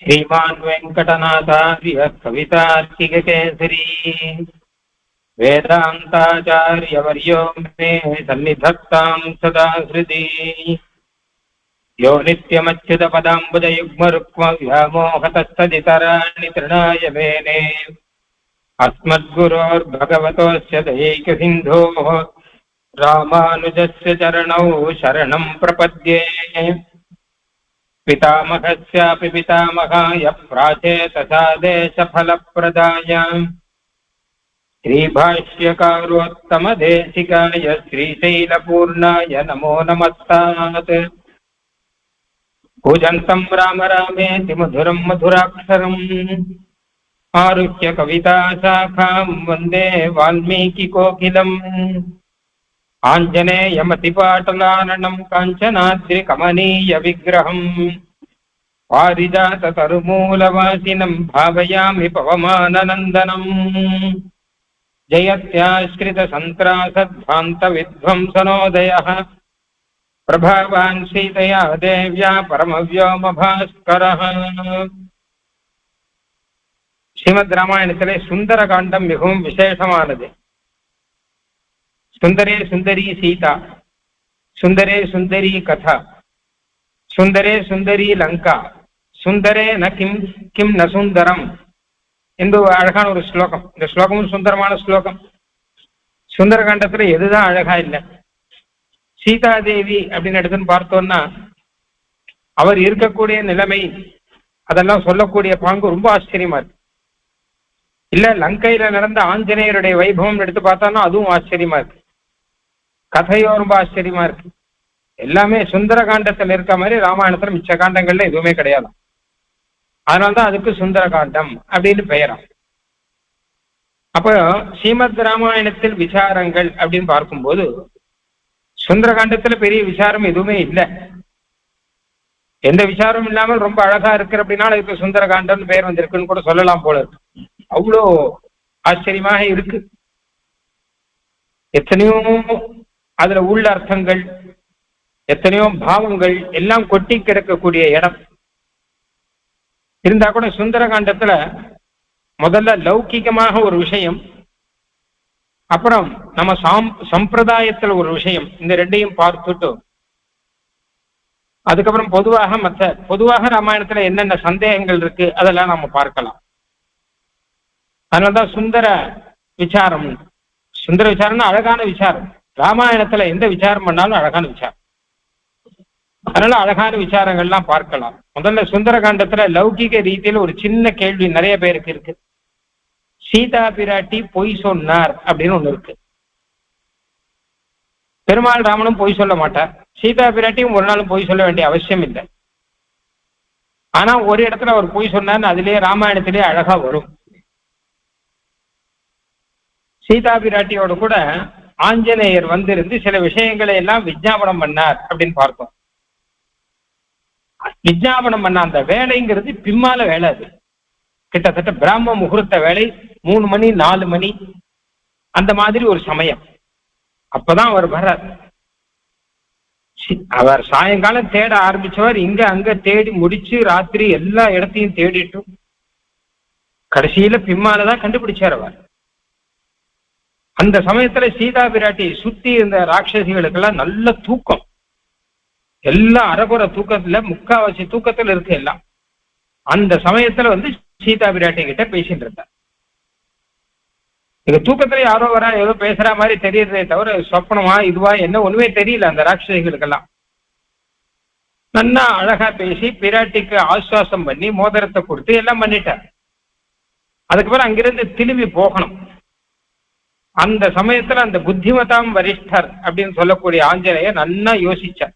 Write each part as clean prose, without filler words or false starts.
श्रीमान् वेङ्कटनाथार्य कवितार्किककेसरी वेदान्ताचार्यवर्यो मे सन्निधत्तां सदा हृदि। यो नित्यमच्युतपदाम्बुजयुग्मरुक्मव्यामोहतस्तदितराणि तृणाय मेने अस्मद्गुरोर्भगवतोऽस्य दैकसिन्धोः रामानुजस्य चरणौ शरणं प्रपद्ये। पितामहस्यापि पितामहाय प्राचेतसादेशफलप्रदाय श्रीभाष्यकारोत्तमदेशिकाय श्रीशैलपूर्णाय नमो नमस्तात्। पूजन्तं राम रामेति मधुरं मधुराक्षरम् आरुह्य कविताशाखां वन्दे वाल्मीकिकोकिलम्। आञ्जनेयमतिपाटलाननं काञ्चनाद्रिकमनीयविग्रहम् पारिजाततरुमूलवासिनं भावयामि पवमाननन्दनम्। जयत्याश्रितसन्त्रासध्वान्तविध्वंसनोदयः प्रभावान् सीतया देव्या परमव्योमभास्करः। ஸ்ரீமத் ராமாயணத்திலே சுந்தர காண்டம் மிகவும் விசேஷமானது. சுந்தரே சுந்தரி சீதா, சுந்தரே சுந்தரி கதா, சுந்தரே சுந்தரி லங்கா, சுந்தரே ந கிம் கிம் ந சுந்தரம் என்று அழகான ஒரு ஸ்லோகம். இந்த ஸ்லோகமும் சுந்தரமான ஸ்லோகம். சுந்தர காண்டத்துல எதுதான் அழகா இல்லை? சீதாதேவி அப்படின்னு எடுத்துன்னு பார்த்தோம்னா அவர் இருக்கக்கூடிய நிலைமை அதெல்லாம் சொல்லக்கூடிய பாங்கு ரொம்ப ஆச்சரியமா இருக்கு. இல்ல லங்கையில நடந்த ஆஞ்சநேயருடைய வைபவம் எடுத்து பார்த்தோம்னா அதுவும் ஆச்சரியமா இருக்கு. கதையோ ரொம்ப ஆச்சரியமா இருக்கு. எல்லாமே சுந்தர காண்டத்தில் இருக்க மாதிரி ராமாயணத்துல மிச்ச காண்டங்கள்ல எதுவுமே கிடையாது. அதனால்தான் அதுக்கு சுந்தர காண்டம் அப்படின்னு பெயராம். அப்போ ஸ்ரீமத் ராமாயணத்தில் விசாரங்கள் அப்படின்னு பார்க்கும்போது சுந்தர காண்டத்துல பெரிய விசாரம் எதுவுமே இல்லை. எந்த விசாரம் இல்லாமல் ரொம்ப அழகா இருக்கிற அப்படின்னா அதுக்கு சுந்தர காண்டம்னு பெயர் வந்திருக்குன்னு கூட சொல்லலாம் போல இருக்கு. அவ்வளோ ஆச்சரியமாக இருக்கு. எத்தனையோ அதுல உள்ள அர்த்தங்கள், எத்தனையோ பாவங்கள் எல்லாம் கொட்டி கிடக்கக்கூடிய இடம் இருந்தா கூட சுந்தர காண்டத்துல முதல்ல லௌகிகமாக ஒரு விஷயம், அப்புறம் நம்ம சம்பிரதாயத்துல ஒரு விஷயம், இந்த ரெண்டையும் பார்த்துட்டு அதுக்கப்புறம் பொதுவாக ராமாயணத்துல என்னென்ன சந்தேகங்கள் இருக்கு அதெல்லாம் நம்ம பார்க்கலாம். அதனால்தான் சுந்தர விசாரம். சுந்தர விசாரம்னா அழகான விசாரம். ராமாயணத்துல எந்த விசாரம் பண்ணாலும் அழகான விசாரம். அதனால அழகான விசாரங்கள்லாம் பார்க்கலாம். முதல்ல சுந்தர காண்டத்துல லௌகிக ரீதியில ஒரு சின்ன கேள்வி நிறைய பேருக்கு இருக்கு. சீதா பிராட்டி பொய் சொன்னார் அப்படின்னு ஒண்ணு இருக்கு. பெருமாள் ராமனும் பொய் சொல்ல மாட்டார், சீதா பிராட்டியும் ஒரு நாளும் பொய் சொல்ல வேண்டிய அவசியம் இல்லை. ஆனா ஒரு இடத்துல அவர் பொய் சொன்னார்னு அதுலயே ராமாயணத்திலேயே அழகா வரும். சீதா பிராட்டியோட கூட ஆஞ்சநேயர் வந்திருந்து சில விஷயங்களை எல்லாம் விஜாபனம் பண்ணார் அப்படின்னு பார்த்தோம். விஜாபனம் பண்ண அந்த வேலைங்கிறது பிம்மால வேலை. அது கிட்டத்தட்ட பிராம முகூர்த்த வேலை, 3 மணி 4 மணி அந்த மாதிரி ஒரு சமயம். அப்பதான் அவர் வர்றார். அவர் சாயங்காலம் தேட ஆரம்பிச்சவர் இங்க அங்க தேடி முடிச்சு ராத்திரி எல்லா இடத்தையும் தேடிட்டு கடைசியில பிம்மாலதான் கண்டுபிடிச்சார் அவர். அந்த சமயத்துல சீதா பிராட்டி சுத்தி இருந்த ராட்சசிகளுக்கெல்லாம் நல்ல தூக்கம், எல்லாம் அரைகுறை தூக்கத்துல, முக்காவாசி தூக்கத்துல இருக்கு எல்லாம். அந்த சமயத்துல சீதா பிராட்டி கிட்ட பேசிட்டு இருந்தார். எங்க தூக்கத்துல யாரோ வரா ஏதோ பேசுற மாதிரி தெரியறதே தவிர சொப்பனமா இதுவா என்ன ஒண்ணுமே தெரியல அந்த ராட்சசிகளுக்கெல்லாம். நல்லா அழகா பேசி பிராட்டிக்கு ஆசுவாசம் பண்ணி மோதிரத்தை கொடுத்து எல்லாம் பண்ணிட்டார். அதுக்கப்புறம் அங்கிருந்து திரும்பி போகணும். அந்த சமயத்துல அந்த புத்திமதாம் வரிஷ்டர் அப்படின்னு சொல்லக்கூடிய ஆஞ்சநேயர் நல்லா யோசிச்சார்.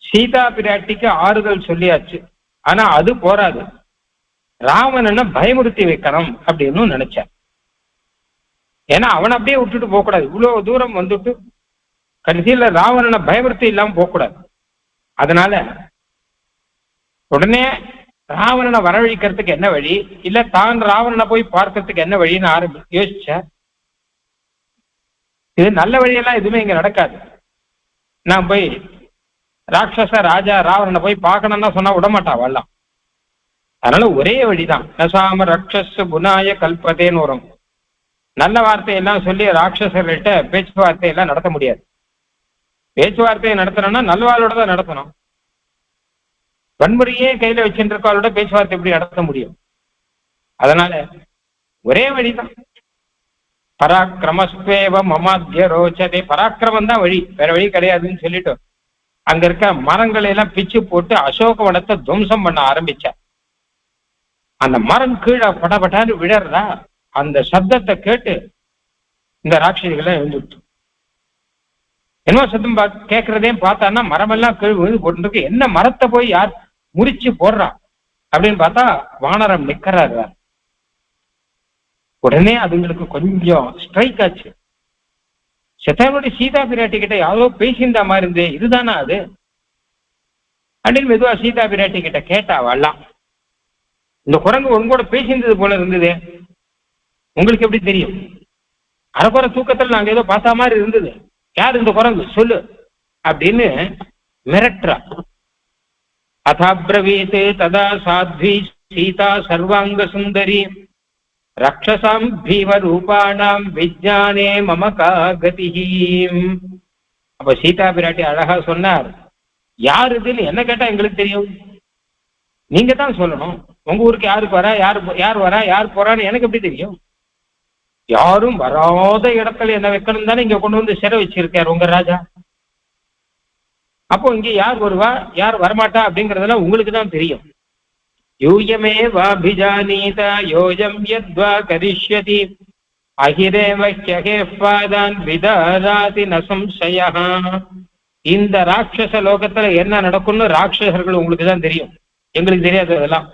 சீதா பிராட்டிக்கு ஆறுதல் சொல்லியாச்சு, ஆனா அது போராது, ராவணனை பயமுறுத்தி வைக்கணும் அப்படின்னு நினைச்சார். ஏன்னா அவனை அப்படியே விட்டுட்டு போகக்கூடாது, இவ்வளவு தூரம் வந்துட்டு கடைசியில ராவணனை பயமுறுத்தி இல்லாம போகக்கூடாது. அதனால உடனே ராவணனை வரவழைக்கிறதுக்கு என்ன வழி, இல்ல தான் ராவணனை போய் பார்க்கறதுக்கு என்ன வழின்னு யோசிச்சார். இது நல்ல வழியெல்லாம் எதுவுமே இங்க நடக்காது. நான் போய் ராட்சச ராஜா ராவணனை போய் பார்க்கணும்னா சொன்னா விடமாட்டா வரலாம். அதனால ஒரே வழிதான். நசாம ரக்ஷஸ் குணாய கல்பத்தேன்னு வரும். நல்ல வார்த்தையெல்லாம் சொல்லி ராட்சசர்கள்ட்ட பேச்சுவார்த்தையெல்லாம் நடத்த முடியாது. பேச்சுவார்த்தையை நடத்தணும்னா நல்லவாளோட தான் நடத்தணும். வன்முறையே கையில வச்சுட்டு இருக்கவாளோட பேச்சுவார்த்தை எப்படி நடத்த முடியும்? அதனால ஒரே வழிதான். பராக்கிரமஸ்வேவ மமாத்ய ரோச்சதே. பராக்கிரமம் தான் வழி, வேற வழி கிடையாதுன்னு சொல்லிட்டு அங்க இருக்க மரங்களை எல்லாம் பிச்சு போட்டு அசோகவனத்தை துவம்சம் பண்ண ஆரம்பிச்சார். அந்த மரம் கீழே படபட்டான்னு விழறதா, அந்த சப்தத்தை கேட்டு இந்த ராட்சசிகளை எழுந்துட்டு என்ன சத்தம் கேட்கறதே பார்த்தான்னா மரமெல்லாம் கீழ் விழுந்து போட்டுருக்கு. என்ன மரத்தை போய் யார் முறிச்சு போடுறா அப்படின்னு பார்த்தா வானரம் நிக்கிறாரு. உடனே அதுங்களுக்கு கொஞ்சம் ஸ்ட்ரைக் ஆச்சு. செத்தானுடைய சீதா பிராட்டி கிட்ட யாரோ பேசியிருந்தா மாதிரி இருந்தே, இதுதானா அது அப்படின்னு மெதுவா சீதா பிராட்டி கிட்ட கேட்டா. அவெல்லாம் இந்த குரங்கு உங்க கூட பேசியிருந்தது போல இருந்தது, உங்களுக்கு எப்படி தெரியும்? அரைக்குறை தூக்கத்தில் நாங்க ஏதோ பார்த்தா மாதிரி இருந்தது, யார் இந்த குரங்கு சொல்லு அப்படின்னு மிரட்டுறா. அதாப்ரவீத் ததா சாத்வி சீதா சர்வாங்க சுந்தரி ரக்ஷசாம் பீம ரூபாணாம் விஜ்ஞானே மம கா கதி. அப்ப சீதா பிராட்டி அழகா சொன்னார், யார் இதுன்னு என்ன கேட்டா எங்களுக்கு தெரியும், நீங்க தான் சொல்லணும். உங்க ஊருக்கு யாருக்கு வரா, யார் வரா, யார் போறான்னு எனக்கு எப்படி தெரியும்? யாரும் வராத இடத்துல என்ன வைக்கணும் தானே இங்க கொண்டு வந்து சிறை வச்சிருக்காரு உங்க ராஜா. அப்போ இங்க யார் வருவா யார் வரமாட்டா அப்படிங்கறதெல்லாம் உங்களுக்கு தான் தெரியும். யூயமே வாபிஜானீத யோஜம் யத்வா கரிஷ்யதி அஹிரேவ ஹ்யஹேஃபாதான் விதாராதி ந சம்சயஹ. இந்த ராட்சச லோகத்துல என்ன நடக்கும்னு ராட்சசர்கள் உங்களுக்கு தான் தெரியும், எங்களுக்கு தெரியாது. அதெல்லாம்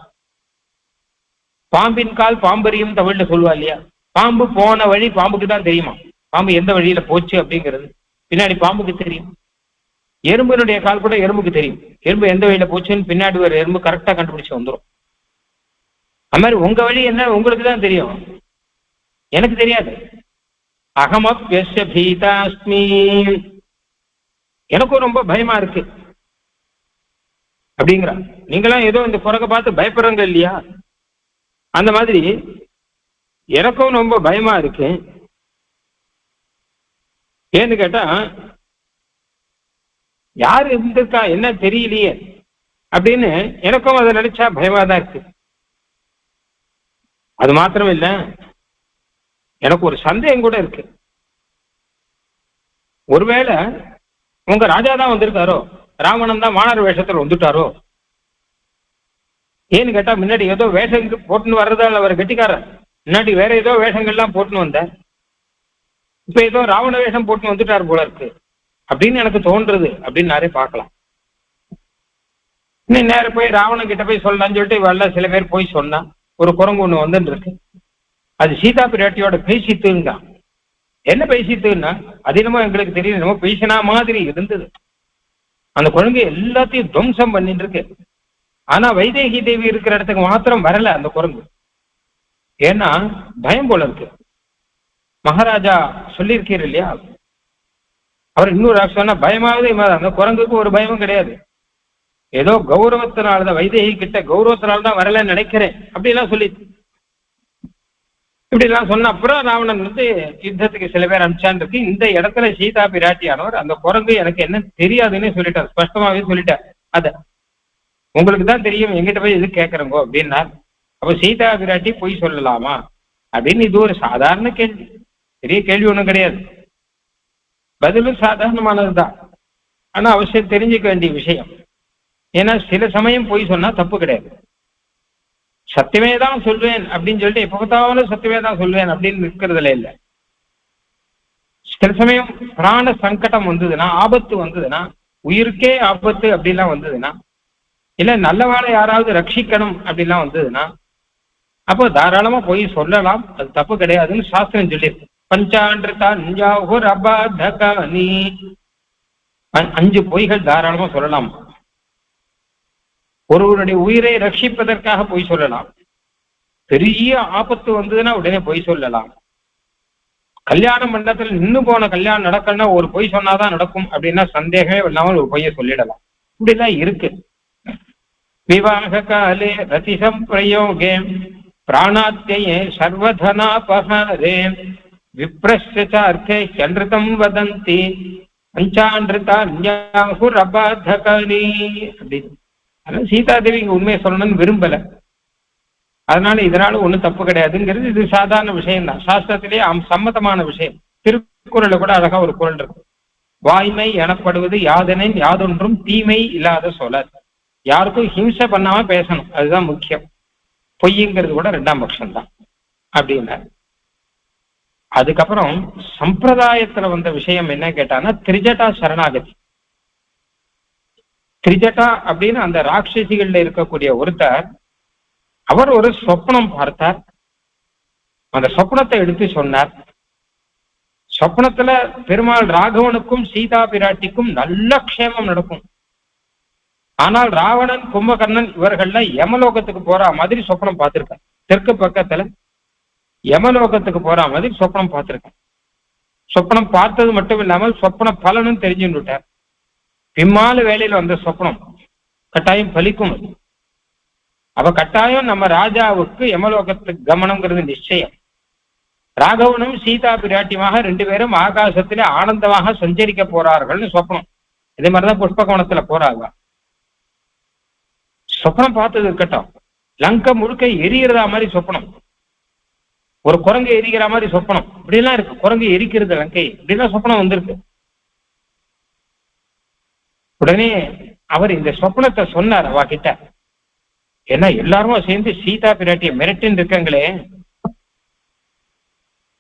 பாம்பின் கால் பாம்பரியும் தமிழ்ல சொல்லுவா இல்லையா? பாம்பு போன வழி பாம்புக்கு தான் தெரியுமா, பாம்பு எந்த வழியில போச்சு அப்படிங்கிறது பின்னாடி பாம்புக்கு தெரியும். எறும்பினுடைய கால் கூட எறும்புக்கு தெரியும், எறும்பு எந்த வழியில போச்சுன்னு பின்னாடி ஒரு எறும்பு கரெக்டா கண்டுபிடிச்சு வந்துடும். அது மாதிரி உங்க வழி என்ன உங்களுக்கு தான் தெரியும், எனக்கு தெரியாது. அகமப்யஸ்ய பீதாஸ்மி, எனக்கும் ரொம்ப பயமா இருக்கு அப்படிங்கிறா. நீங்களாம் ஏதோ இந்த குரங்க பார்த்து பயப்படுறங்க இல்லையா, அந்த மாதிரி எனக்கும் ரொம்ப பயமா இருக்கு. ஏன்னு கேட்டா யாரு இருந்திருக்கா என்ன தெரியலையே அப்படின்னு எனக்கும் அதை நினைச்சா பயமா தான் இருக்கு. அது மாத்திரம் இல்ல, எனக்கு ஒரு சந்தேகம் கூட இருக்கு. ஒருவேளை உங்க ராஜா தான் வந்திருக்காரோ, ராவணன் தான் வானர வேஷத்துல வந்துட்டாரோ. ஏன்னு கேட்டா முன்னாடி ஏதோ வேஷம் போட்டுன்னு வர்றதால அவர் கெட்டிக்காரர், முன்னாடி வேற ஏதோ வேஷங்கள்லாம் போட்டுன்னு வந்த, இப்ப ஏதோ ராவண வேஷம் போட்டுன்னு வந்துட்டாரு போல இருக்கு அப்படின்னு எனக்கு தோன்றுறது அப்படின்னு நாரே பார்க்கலாம். இன்னும் நேரம் போய் ராவணன் கிட்ட போய் சொல்லலாம்னு சொல்லிட்டு இவெல்லாம் சில பேர் போய் சொன்னா, ஒரு குரங்கு ஒண்ணு வந்துட்டு இருக்கு, அது சீதா பிராட்டியோட பேசித்துங்க. என்ன பேசித்துன்னா அது என்னமோ எங்களுக்கு தெரியல, என்னமோ பேசினா மாதிரி இருந்தது. அந்த குரங்கு எல்லாத்தையும் துவம்சம் பண்ணிட்டு இருக்கு. ஆனா வைதேகி தேவி இருக்கிற இடத்துக்கு மாத்திரம் வரல அந்த குரங்கு. ஏன்னா பயம் போல இருக்கு. மகாராஜா சொல்லியிருக்கீர் இல்லையா, அவர் இன்னொரு சொன்னா பயமாவது. அந்த குரங்குக்கு ஒரு பயமும் கிடையாது, ஏதோ கௌரவத்தினால்தான் வைதேகி கிட்ட கௌரவத்தினால்தான் வரலன்னு நினைக்கிறேன் அப்படிலாம் சொல்லி இப்படி எல்லாம் சொன்ன அப்புறம் ராவணன் வந்து யுத்தத்துக்கு சில பேர் அனுப்பிச்சான் இருக்கு. இந்த இடத்துல சீதா பிராட்டியானவர் அந்த குரங்கு எனக்கு என்ன தெரியாதுன்னு சொல்லிட்டார், ஸ்பஷ்டமாவே சொல்லிட்டார். அத உங்களுக்கு தான் தெரியும், எங்கிட்ட போய் இது கேட்கறங்கோ அப்படின்னா. அப்ப சீதா பிராட்டி பொய் சொல்லலாமா அப்படின்னு இது ஒரு சாதாரண கேள்வி, பெரிய கேள்வி ஒண்ணும் கிடையாது. பதிலும் சாதாரணமானதுதான், ஆனா அவசியம் தெரிஞ்சுக்க வேண்டிய விஷயம். ஏன்னா சில சமயம் பொய் சொன்னா தப்பு கிடையாது. சத்தியமே தான் சொல்வேன் அப்படின்னு சொல்லிட்டு எப்ப பார்த்தாலும் சத்தியமே தான் சொல்வேன் அப்படின்னு இருக்கிறதுல இல்லை. சில சமயம் பிராண சங்கடம் வந்ததுன்னா, ஆபத்து வந்ததுன்னா, உயிருக்கே ஆபத்து அப்படிலாம் வந்ததுன்னா, இல்ல நல்லவாளை யாராவது ரட்சிக்கணும் அப்படிலாம் வந்ததுன்னா, அப்போ தாராளமா போய் சொல்லலாம், அது தப்பு கிடையாதுன்னு சாஸ்திரம் சொல்லியிருக்கு. பஞ்சாண்டர் அபாதகானி, 5 பொய்கள் தாராளமா சொல்லலாம். ஒருவருடைய உயிரை ரட்சிப்பதற்காக பொய் சொல்லலாம். பெரிய ஆபத்து வந்ததுன்னா உடனே பொய் சொல்லலாம். கல்யாண மண்டபத்தில் நின்று போன கல்யாணம் நடக்கணும்னா ஒரு பொய் சொன்னாதான் நடக்கும் அப்படின்னா சந்தேகமே இல்லாமல் ஒரு பொய்யை சொல்லிடலாம். இப்படிலாம் இருக்கு. விவாக காலே ரதிசம் பிரயோகே பிராணாத்யே சர்வதனாபஹாரே விப்ரஸ்சார்த்தே சந்திரதம் வதந்தி பஞ்சாண்டிருதான்யாஹுரபாதகனி அப்படின்னு. அதனால சீதாதேவி இங்க உண்மையை சொல்லணும்னு விரும்பல. அதனால இதனால ஒண்ணும் தப்பு கிடையாதுங்கிறது இது சாதாரண விஷயம் தான். சாஸ்திரத்திலேயே சம்மதமான விஷயம். திருக்குறள்ல கூட அழகா ஒரு குறள் இருக்கு. வாய்மை எனப்படுவது யாதனின் யாதொன்றும் தீமை இல்லாத சொலர். யாருக்கும் ஹிம்சை பண்ணாம பேசணும், அதுதான் முக்கியம். பொய்யுங்கிறது கூட 2ஆம் பட்சம் தான் அப்படின்னாரு. அதுக்கப்புறம் சம்பிரதாயத்துல வந்த விஷயம் என்ன கேட்டான்னா திரிஜட்டா சரணாகதி. திரிஜட்டா அப்படின்னு அந்த ராட்சசிகள்ல இருக்கக்கூடிய ஒருத்தர், அவர் ஒரு சொப்னம் பார்த்தார். அந்த சொப்னத்தை எடுத்து சொன்னார். சொப்னத்துல பெருமாள் ராகவனுக்கும் சீதா பிராட்டிக்கும் நல்ல க்ஷேமம் நடக்கும். ஆனால் ராவணன் கும்பகர்ணன் இவர்கள்ல யமலோகத்துக்கு போற மாதிரி சொப்னம் பார்த்திருக்கார். தெற்கு பக்கத்துல யமலோகத்துக்கு போற மாதிரி சொப்னம் பார்த்திருக்கார். சொப்னம் பார்த்தது மட்டும் இல்லாமல் சொப்ன பலனும் தெரிஞ்சுட்டு விட்டார். பிம்மால வேலையில வந்த சொப்னம் கட்டாயம் பலிக்கும். அவ கட்டாயம் நம்ம ராஜாவுக்கு யமலோகத்துக்கு கமனம்ங்கிறது நிச்சயம். ராகவனும் சீதா பிராட்டியமாக 2 பேரும் ஆகாசத்திலே ஆனந்தமாக சஞ்சரிக்க போறார்கள்னு சொப்னம். இதே மாதிரிதான் புஷ்பகவனத்துல போறாங்க. சொப்னம் பார்த்தது இருக்கட்டும், லங்கை முழுக்க எரிகிறதா மாதிரி சொப்னம், ஒரு குரங்கு எரிக்கிற மாதிரி சொப்னம், இப்படிலாம் இருக்கு. குரங்கு எரிக்கிறது லங்கை, இப்படிலாம் சொப்னம் வந்திருக்கு. உடனே அவர் இந்த சொப்னத்தை சொன்னார் அவ கிட்ட. ஏன்னா எல்லாரும் சேர்ந்து சீதா பிராட்டிய மிரட்டின்னு இருக்காங்களே,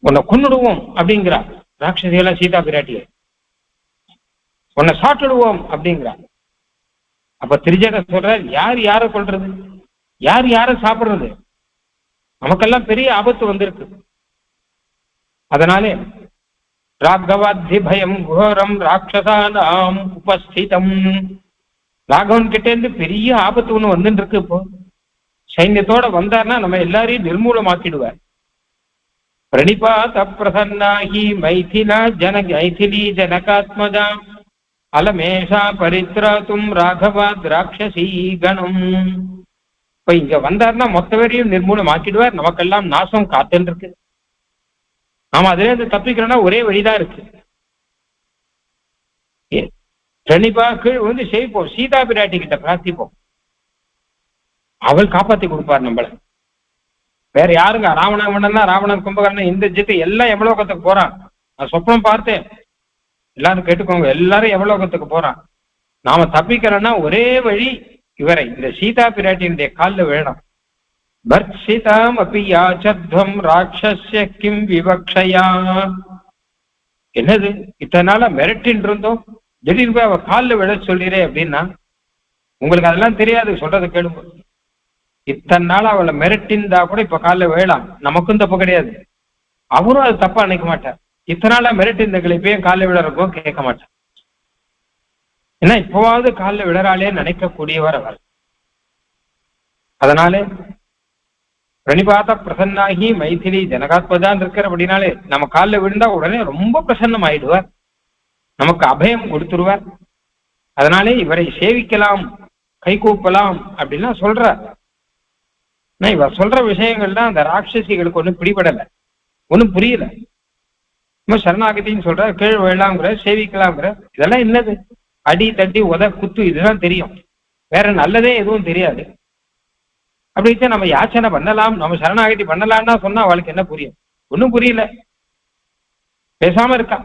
உன்னை கொன்னுடுவோம் அப்படிங்கிறா ராட்சசியெல்லாம் சீதா பிராட்டிய, உன்னை சாப்பிடுவோம் அப்படிங்கிறா. அப்ப திரிஜட சொல்ற, யார் யாரை கொல்றது, யார் யாரை சாப்பிடுறது, நமக்கெல்லாம் பெரிய ஆபத்து வந்திருக்கு. அதனாலே ராகவாத்தி பயம் கோரம் ராட்சசானாம் உபஸ்திதம், ராகவன் கிட்ட இருந்து பெரிய ஆபத்து ஒண்ணு வந்துட்டு இருக்கு. இப்போ சைன்யத்தோட வந்தார்னா நம்ம எல்லாரையும் நிர்மூலமாக்கிடுவார். பிரணிபாத பிரசன்னாகி மைதிலி ஜனகாத்மஜா அலமேஷா பரித்ராத்தும் ராகவாத் ராட்சசீ கணம். இப்ப இங்க வந்தார்னா மொத்த பேரையும் நிர்மூலமாக்கிடுவார். நமக்கெல்லாம் நாசம் காத்துன்னு இருக்கு. நாம அதுல இருந்து தப்பிக்கிறோம்னா ஒரே வழிதான் இருக்கு. பிரணிபா கீழ் வந்து செய்ப்போம், சீதா பிராட்டி கிட்ட பிரார்த்திப்போம், அவள் காப்பாத்தி கொடுப்பார் நம்மள. வேற யாருங்க, ராவணன் கும்பகர்ணன் இந்த ஜித்து எல்லாம் எவ்வளோகத்துக்கு போறான். நான் சொப்னம் பார்த்தேன், எல்லாரும் கேட்டுக்கோங்க, எல்லாரும் எவ்வளோகத்துக்கு போறான். நாம தப்பிக்கிறோம்னா ஒரே வழி, இவரை இந்த சீதா பிராட்டியினுடைய காலில் வேணும். பர்த்சிதாம் அப்பி யாச்சத்வம் ராட்சஸ்ய கிம் விவக்ஷயா. என்னது இத்தனை நாளா மிரட்டின்னு இருந்தோம், திடீர்னு போய் அவ காலில் விழ சொல்லிடுறே அப்படின்னா, உங்களுக்கு அதெல்லாம் தெரியாது, சொல்றது கேளுங்க. இத்தனை நாள் அவளை மிரட்டின்தா கூட இப்ப காலில் விழலாம், நமக்கும் தப்பு கிடையாது. அவரும் அது தப்பா நினைக்க மாட்டார். இத்தனை நாளா மிரட்டிந்தங்களை இப்பயும் காலில் விழறப்போ கேட்க மாட்டார். ஏன்னா இப்போவாவது காலில் விழறாளே நினைக்கக்கூடியவர் அவர். அதனாலே பிரணிபாத பிரசன்னாகி மைதிலி ஜனகாத்மஜான் இருக்கிற அப்படின்னாலே நம்ம காலில் விழுந்தா உடனே ரொம்ப பிரசன்னம் ஆயிடுவார், நமக்கு அபயம் கொடுத்துருவார். அதனாலே இவரை சேவிக்கலாம், கை கூப்பலாம் அப்படின்லாம் சொல்றார். இவர் சொல்ற விஷயங்கள் தான் அந்த ராட்சசிகளுக்கு ஒன்றும் பிடிபடலை, ஒன்றும் புரியல. இன்னும் சரணாகத்தின்னு சொல்ற, கீழ் விழலாம்ங்கிற, சேவிக்கலாம்ங்கிற, இதெல்லாம் என்னது, அடி தட்டி உத குத்து இதுதான் தெரியும், வேற நல்லதே எதுவும் தெரியாது. அப்படின்ட்டு நம்ம யாச்சனை பண்ணலாம், நம்ம சரணாகதி பண்ணலாம்னா சொன்னா அவளுக்கு என்ன புரியும், ஒன்றும் புரியல, பேசாம இருக்கா.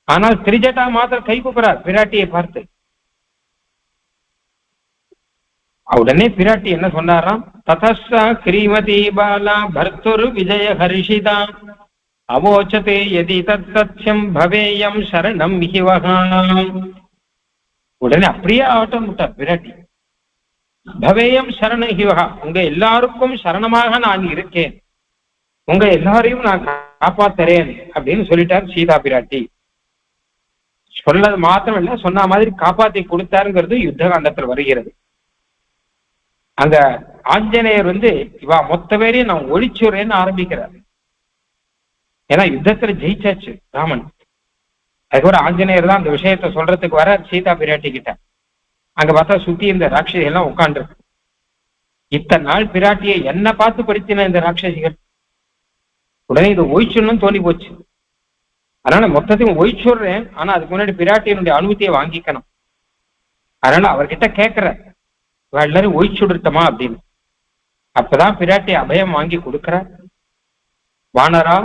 ஆனால் திரிஜட்டா மாத்திரம் கை கூப்புறார் பிராட்டியை பார்த்து. உடனே பிராட்டி என்ன சொன்னாராம், ததஸ்ஸ கிரீமதி பாலா பர்த்துர் விஜய ஹர்ஷிதா அவோச்சதே யதி தத்சத்யம் பவேயம் சரணம் ஹிவஹாம். உடனே அப்படியே ஆட்டம் விட்டார் பிராட்டி. பவேயம் சரண ஹிவஹா, உங்க எல்லாருக்கும் சரணமாக நான் இருக்கேன், உங்க எல்லாரையும் நான் காப்பாத்துறேன் அப்படின்னு சொல்லிட்டார் சீதா பிராட்டி. சொல்லது மாத்திரம் இல்ல, சொன்ன மாதிரி காப்பாத்தி கொடுத்தாருங்கிறது யுத்த காண்டத்தில் வருகிறது. அங்க ஆஞ்சநேயர் இவா மொத்த பேரையும் நான் ஒழிச்சுறேன்னு ஆரம்பிக்கிறார். ஏன்னா யுத்தத்துல ஜெயிச்சாச்சு ராமன். அதுக்கப்புறம் ஆஞ்சநேயர் தான் அந்த விஷயத்த சொல்றதுக்கு வர சீதா பிராட்டி கிட்ட. அங்க பார்த்தா சுத்தி இந்த ராட்சசி எல்லாம் உட்காந்துருக்கு. இத்தனை நாள் பிராட்டியை என்ன பார்த்து படுத்தின இந்த ராட்சசிகள். உடனே இதை ஒழிச்சுன்னு தோணி போச்சு. அதனால மொத்தத்தையும் ஒழிச்சுடுறேன், ஆனா அதுக்கு முன்னாடி பிராட்டியினுடைய அனுமதியை வாங்கிக்கணும். அதனால அவர்கிட்ட கேட்கிற எல்லாரும் ஒழிச்சுடுத்தமா அப்படின்னு. அப்பதான் பிராட்டி அபயம் வாங்கி கொடுக்கிற. வானரா,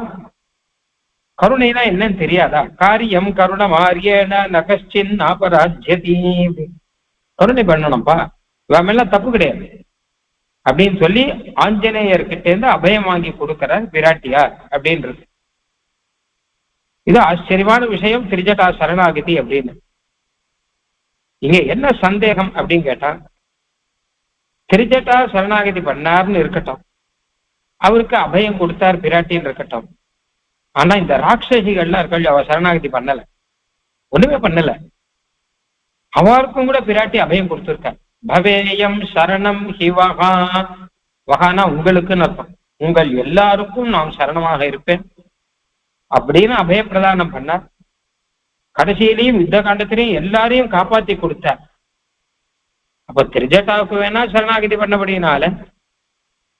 கருணைனா என்னன்னு தெரியாதா? காரியம் கருண மாரியேன நகச்சின் அபராஜ்யதி. கருணை பண்ணணும்ப்பா, இவமெல்லாம் தப்பு கிடையாது அப்படின்னு சொல்லி ஆஞ்சநேயர்கிட்ட இருந்து அபயம் வாங்கி கொடுக்கிற பிராட்டியார் அப்படின்றது. இது ஆச்சரியமான விஷயம். திரிஜட்டா சரணாகதி அப்படின்னு. இங்க என்ன சந்தேகம் அப்படின்னு கேட்டா, திரிஜட்டா சரணாகதி பண்ணார்னு இருக்கட்டும், அவருக்கு அபயம் கொடுத்தார் பிராட்டின்னு இருக்கட்டும். ஆனா இந்த ராட்சசிகள்லாம் இருக்கள், அவ சரணாகதி பண்ணல, ஒண்ணுமே பண்ணல. அவருக்கும் கூட பிராட்டி அபயம் கொடுத்திருக்கார். பவேயம் சரணம் ஹிவகா. வகானா உங்களுக்குன்னு அர்த்தம். உங்கள் எல்லாருக்கும் நான் சரணமாக இருப்பேன் அப்படின்னு அபயப்பிரதானம் பண்ணார். கடைசியிலையும் யுத்த காண்டத்திலையும் எல்லாரையும் காப்பாத்தி கொடுத்தார். அப்ப திரிஜட்டாவுக்கு வேணா சரணாகதி பண்ணபடினால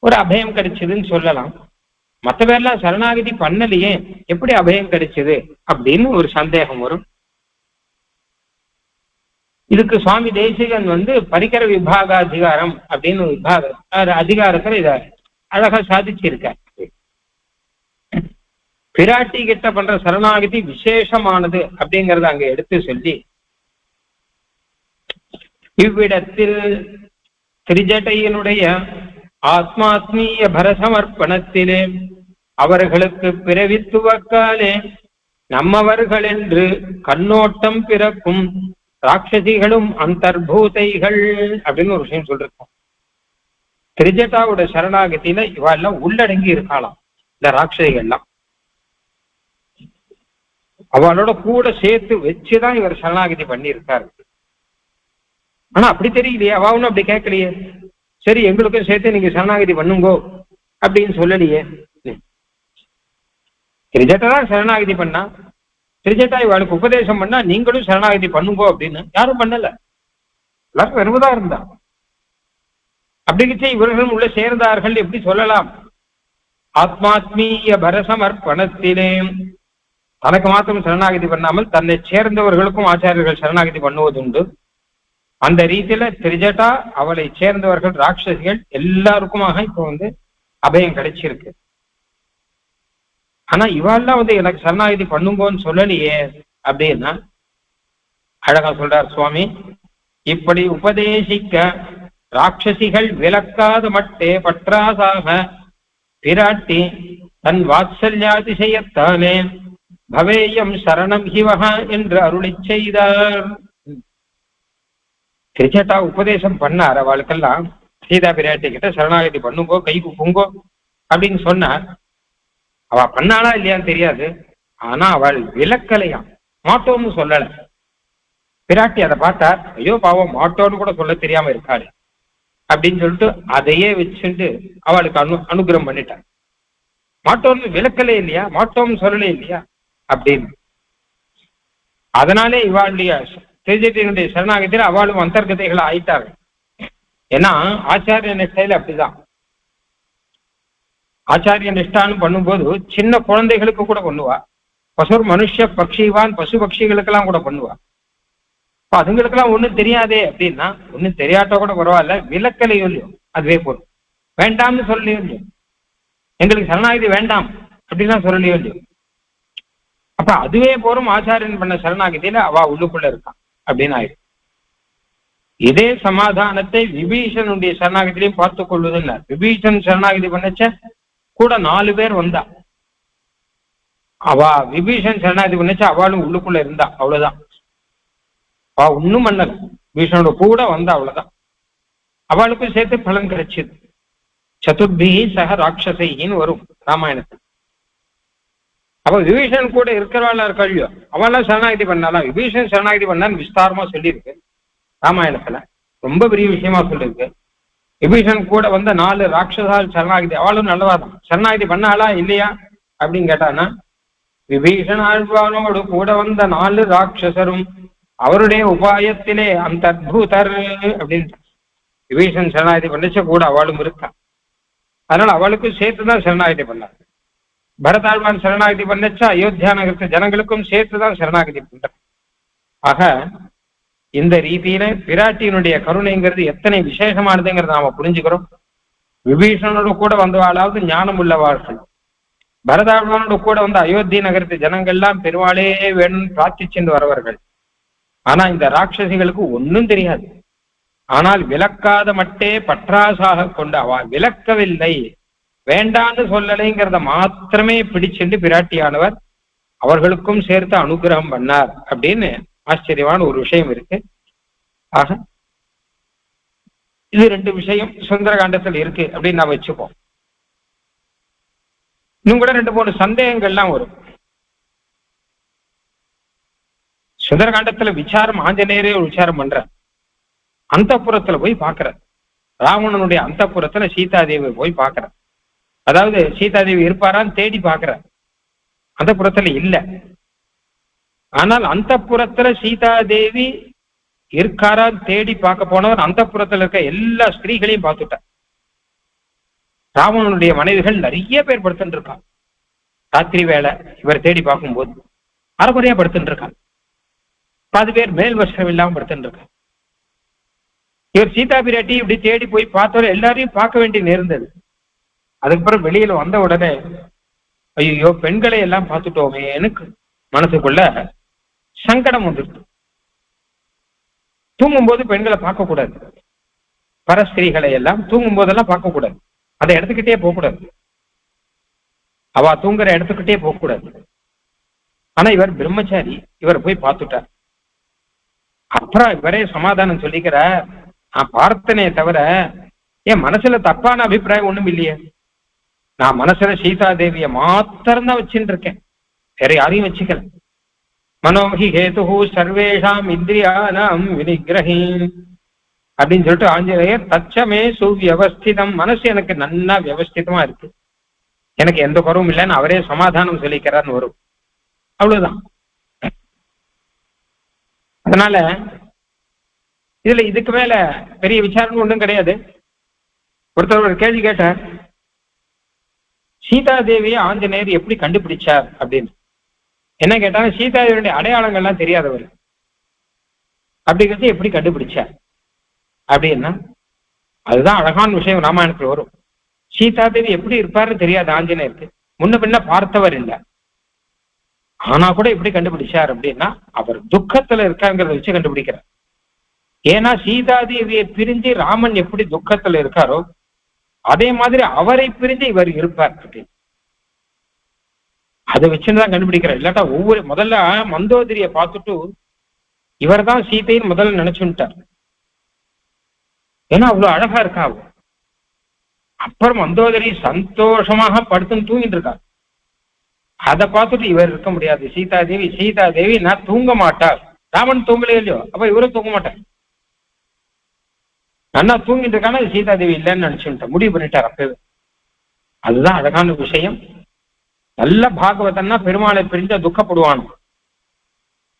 ஒரு அபயம் கிடைச்சதுன்னு சொல்லலாம். மற்ற பேர்லாம் சரணாகதி பண்ணலையே, எப்படி அபயம் கிடைச்சது அப்படின்னு ஒரு சந்தேகம் வரும். இதுக்கு சுவாமி தேசிகன் பரிகர விபாக அதிகாரம் அப்படின்னு ஒரு அதிகாரத்துல இத அழகா சாதிச்சிருக்கார். பிராட்டி கிட்ட பண்ற சரணாகதி விசேஷமானது அப்படிங்கறத அங்க எடுத்து சொல்லி, இவ்விடத்தில் திரிஜட்டையினுடைய ஆத்மாத்மீய பரசமர்ப்பணத்திலே அவர்களுக்கு பிறவித்துவக்காலே நம்மவர்கள் என்று கண்ணோட்டம் பிறக்கும் ராட்சசிகளும் அந்தர்பூதைகள் அப்படின்னு ஒரு விஷயம் சொல்லிருக்கோம். திரிஜட்டாவோட சரணாகத்தில இவெல்லாம் உள்ளடங்கி இருக்கலாம். இந்த ராட்சசிகள்லாம் அவளோட கூட சேர்த்து வச்சுதான் இவர் சரணாகதி பண்ணியிருக்காரு. ஆனா அப்படி தெரியலையே, அவ ஒன்னும் அப்படி கேட்கலையே. சரி, எங்களுக்கும் சேர்த்து நீங்க சரணாகதி பண்ணுங்கோ அப்படின்னு சொல்லலையே. திரிஜட்டா தான் சரணாகதி பண்ணா, திரிஜட்டா இவளுக்கு உபதேசம் பண்ணா நீங்களும் சரணாகதி பண்ணுங்கோ அப்படின்னு யாரும் பண்ணல. எல்லாரும் வெறுமதா இருந்தா. அப்படிங்கிச்சே இவர்களும் உள்ள சேர்ந்தார்கள் எப்படி சொல்லலாம்? ஆத்மாத்மீய பரசமர்ப்பணத்திலே தனக்கு மாத்திரம் சரணாகதி பண்ணாமல் தன்னை சேர்ந்தவர்களுக்கும் ஆச்சாரியர்கள் சரணாகதி பண்ணுவதுண்டு. அந்த ரீதியில திரிஜட்டா, அவளை சேர்ந்தவர்கள், ராட்சசிகள் எல்லாருக்குமாக இப்ப அபயம் கிடைச்சிருக்கு. ஆனா இவாள்லாம் எனக்கு சரணாகதி பண்ணுங்கன்னு சொல்லலையே அப்படின்னா அழகா சொல்றார் சுவாமி. இப்படி உபதேசிக்க ராட்சசிகள் விலக்காத மட்டே பற்றாசாக பிராட்டி தன் வாத்சல்யாதிசயத்தானே பவேயம் சரணம் ஹிவகா என்று அருளி செய்தார். திரிஜட்டா உபதேசம் பண்ணார் அவளுக்கெல்லாம். சீதா பிராட்டி கிட்ட சரணாகதி பண்ணுங்கோ, கை குப்புங்கோ அப்படின்னு சொன்னார். அவ பண்ணாளா இல்லையான்னு தெரியாது. ஆனா அவள் விலக்கலையாம், மாட்டோம்னு சொல்லல. பிராட்டி அதை பார்த்தார், ஐயோ பாவம் மாட்டோன்னு கூட சொல்ல தெரியாம இருக்காள் அப்படின்னு சொல்லிட்டு அதையே வச்சுட்டு அவளுக்கு அனுகிரகம் பண்ணிட்டார். மாட்டோம்னு விலக்கலே இல்லையா, மாட்டோம்னு சொல்லலே இல்லையா அப்படின்னு. அதனாலே இவாளுடைய திரிஜட்டினுடைய சரணாகத்தில் அவளும் அந்தர்கதைகளை ஆயிட்டார்கள். ஏன்னா ஆச்சாரிய நிஷ்டையில அப்படிதான். ஆச்சாரிய நிஷ்டான்னு பண்ணும்போது சின்ன குழந்தைகளுக்கு கூட பண்ணுவா. பசுர் மனுஷ பக்ஷிவான் பசு பட்சிகளுக்கெல்லாம் கூட பண்ணுவா. அதுங்களுக்கெல்லாம் ஒண்ணும் தெரியாதே அப்படின்னா, ஒன்னும் தெரியாட்ட கூட பரவாயில்ல, விலக்கலையோ இல்லையோ அதுவே போதும். வேண்டாம்னு சொல்லலையோ இல்லையோ, எங்களுக்கு சரணாகதி வேண்டாம் அப்படின்னா சொல்லலையோ இல்லையோ, அப்ப அதுவே போரும். ஆச்சாரியன் பண்ண சரணாகதியில அவ உள்ளுக்குள்ள இருக்கான் அப்படின்னு ஆயிடும். இதே சமாதானத்தை விபீஷனுடைய சரணாகதியிலையும் பார்த்து கொள்வதில்லை. விபீஷன் சரணாகதி பண்ணச்ச கூட 4 பேர் வந்தா. அவ விபீஷன் சரணாகதி பண்ணச்ச அவளும் உள்ளுக்குள்ள இருந்தா, அவ்வளவுதான். அவ ஒன்னும் பண்ணல, விபீஷனோட கூட வந்தா, அவ்வளவுதான். அவளுக்கும் சேர்த்து பலன் கிடைச்சது. சதுர்பிகி சக ராட்சசைன்னு வரும் ராமாயணத்தில். அப்ப விபீஷன் கூட இருக்கிறவாளா இருக்கல்லையோ அவெல்லாம் சரணாகதி பண்ணாலாம். விபீஷன் சரணாகதி பண்ணான்னு விஸ்தாரமா சொல்லியிருக்கு ராமாயணத்துல, ரொம்ப பெரிய விஷயமா சொல்லியிருக்கு. விபீஷன் கூட வந்த 4 ராட்சசால் சரணாகதி, அவளும் நல்லவாதான். சரணாகதி பண்ணாளா இல்லையா அப்படின்னு கேட்டானா, விபீஷன் ஆழ்வானோடு கூட வந்த 4 ராட்சசரும் அவருடைய உபாயத்திலே அந்த அத்புதர் அப்படின்னு விபீஷன் சரணாகதி பண்ணிச்ச கூட அவளும் இருக்கா. அதனால அவளுக்கும் சேர்த்துதான் சரணாகதி பண்ணார். பரதாழ்வான் சரணாகதி பண்ணச்சா அயோத்தியா நகரத்து ஜனங்களுக்கும் சேர்த்துதான் சரணாகதி பண்ற. ஆக இந்த ரீதியில பிராட்டியினுடைய கருணைங்கிறது எத்தனை விசேஷமானதுங்கிறத நாம புரிஞ்சுக்கிறோம். விபீஷணனோட கூட வந்தவாளாவது ஞானம் உள்ளவார்கள். பரதாழ்வானோட கூட வந்து அயோத்தி நகரத்து ஜனங்கள்லாம் பெருமாளே வேணும்னு பிரார்த்திச்சுட்டு வரவர்கள். ஆனா இந்த ராட்சசிகளுக்கு ஒன்னும் தெரியாது. ஆனால் விளக்காத மட்டே பற்றாசாக கொண்டு அவ விளக்கவில்லை, வேண்டான்னு சொல்லலைங்கிறத மாத்திரமே பிடிச்சுண்டு பிராட்டியானவர் அவர்களுக்கும் சேர்த்து அனுகிரகம் பண்ணார் அப்படின்னு ஆச்சரியமான ஒரு விஷயம் இருக்கு. ஆக இது ரெண்டு விஷயம் சுந்தரகாண்டத்தில் இருக்கு அப்படின்னு நான் வச்சுப்போம். இன்னும் கூட ரெண்டு மூணு சந்தேகங்கள்லாம் வரும். சுந்தரகாண்டத்துல விசாரம் ஆஞ்சநேயரே ஒரு விசாரம் பண்ற. அந்தப்புறத்துல போய் பாக்குற, ராவணனுடைய அந்தப்புறத்துல சீதாதேவி போய் பாக்குற. அதாவது சீதாதேவி இருப்பாரான்னு தேடி பாக்குற. அந்தப்புறத்துல இல்ல. ஆனால் அந்தப்புறத்துல சீதாதேவி இருக்காரான்னு தேடி பார்க்க போனவர் அந்தப்புறத்துல இருக்க எல்லா ஸ்திரீகளையும் பார்த்துட்டார். ராவணனுடைய மனைவிகள் நிறைய பேர் படுத்துட்டு இருக்காங்க. ராத்திரி வேலை இவர் தேடி பார்க்கும்போது அரைக்குறையா படுத்துட்டு இருக்காங்க. 10 பேர் மேல் வஸ்திரம் இல்லாம படுத்துட்டு இருக்காங்க. இவர் சீதா பிராட்டி இப்படி தேடி போய் பார்த்தவரை எல்லாரையும் பார்க்க வேண்டி நேர்ந்தது. அதுக்கப்புறம் வெளியில வந்த உடனே ஐயோ பெண்களை எல்லாம் பார்த்துட்டோமே எனக்கு மனசுக்குள்ள சங்கடம் வந்துருக்கு. தூங்கும்போது பெண்களை பார்க்க கூடாது, பரஸ்திரீகளை எல்லாம் தூங்கும் போதெல்லாம் பார்க்க கூடாது. அதை எடுத்துக்கிட்டே போகக்கூடாது, அவ தூங்குற இடத்துக்கிட்டே போகக்கூடாது. ஆனா இவர் பிரம்மச்சாரி, இவர் போய் பார்த்துட்டார். அப்புறம் இவரே சமாதானம் சொல்லிக்கிறார், நான் பார்த்தனே தவிர என் மனசுல தப்பான அபிப்பிராயம் ஒண்ணும் இல்லையே. நான் மனசுல சீதாதேவிய மாத்திரம்தான் வச்சுட்டு இருக்கேன், வேற யாரையும் வச்சுக்கல. மனோஹி ஹேது சர்வேஷாம் இந்திரியானாம் வினிகிரஹீம் அப்படின்னு சொல்லிட்டு ஆஞ்சநேயர் தச்சமே சுவியவஸ்திதம், மனசு எனக்கு நன்னா வியவஸ்திதமா இருக்கு, எனக்கு எந்த குறவும் இல்லைன்னு அவரே சமாதானம் சொல்லிக்கிறார்னு வரும். அவ்வளவுதான். அதனால இதுல இதுக்கு மேல பெரிய விசாரணை ஒன்றும் கிடையாது. ஒருத்தர் ஒரு கேள்வி கேட்டார், சீதாதேவியை ஆஞ்சநேயர் எப்படி கண்டுபிடிச்சார் அப்படின்னு. என்ன கேட்டாங்க, சீதாதேவியுடைய அடையாளங்கள்லாம் தெரியாதவர், அப்படிங்கிறது எப்படி கண்டுபிடிச்சார் அப்படின்னா, அதுதான் அழகான விஷயம் ராமாயணத்துல வரும். சீதாதேவி எப்படி இருப்பாருன்னு தெரியாது ஆஞ்சநேயருக்கு, முன்ன பின்ன பார்த்தவர் இல்லை. ஆனா கூட எப்படி கண்டுபிடிச்சார் அப்படின்னா, அவர் துக்கத்துல இருக்காங்கிறத வச்சு கண்டுபிடிக்கிறார். ஏன்னா சீதாதேவியை பிரிஞ்சு ராமன் எப்படி துக்கத்துல இருக்காரோ அதே மாதிரி அவரை பிரிஞ்சு இவர் இருப்பார் அப்படின்னு அதை வச்சுதான் கண்டுபிடிக்கிறார். இல்லாட்டா முதல்ல மந்தோதரியை பார்த்துட்டு இவர் தான் சீதைன்னு முதல்ல நினைச்சுட்டார். ஏன்னா அவ்வளவு அழகா இருக்கா. அப்புறம் மந்தோதரி சந்தோஷமாக படுத்துன்னு தூங்கிட்டு இருக்கார். அதை பார்த்துட்டு இவர் இருக்க முடியாது, சீதாதேவி நான் தூங்க மாட்டார். ராமன் தூங்கலையோ இல்லையோ, அப்ப இவரும் தூங்க மாட்டார். நல்லா தூங்கிட்டு இருக்கான சீதாதேவி இல்லைன்னு நினைச்சுட்டார், முடிவு பண்ணிட்டார் அப்பவே. அதுதான் அழகான விஷயம். நல்ல பாகவதன்னா பெருமாளை பிரிஞ்சா துக்கப்படுவான்.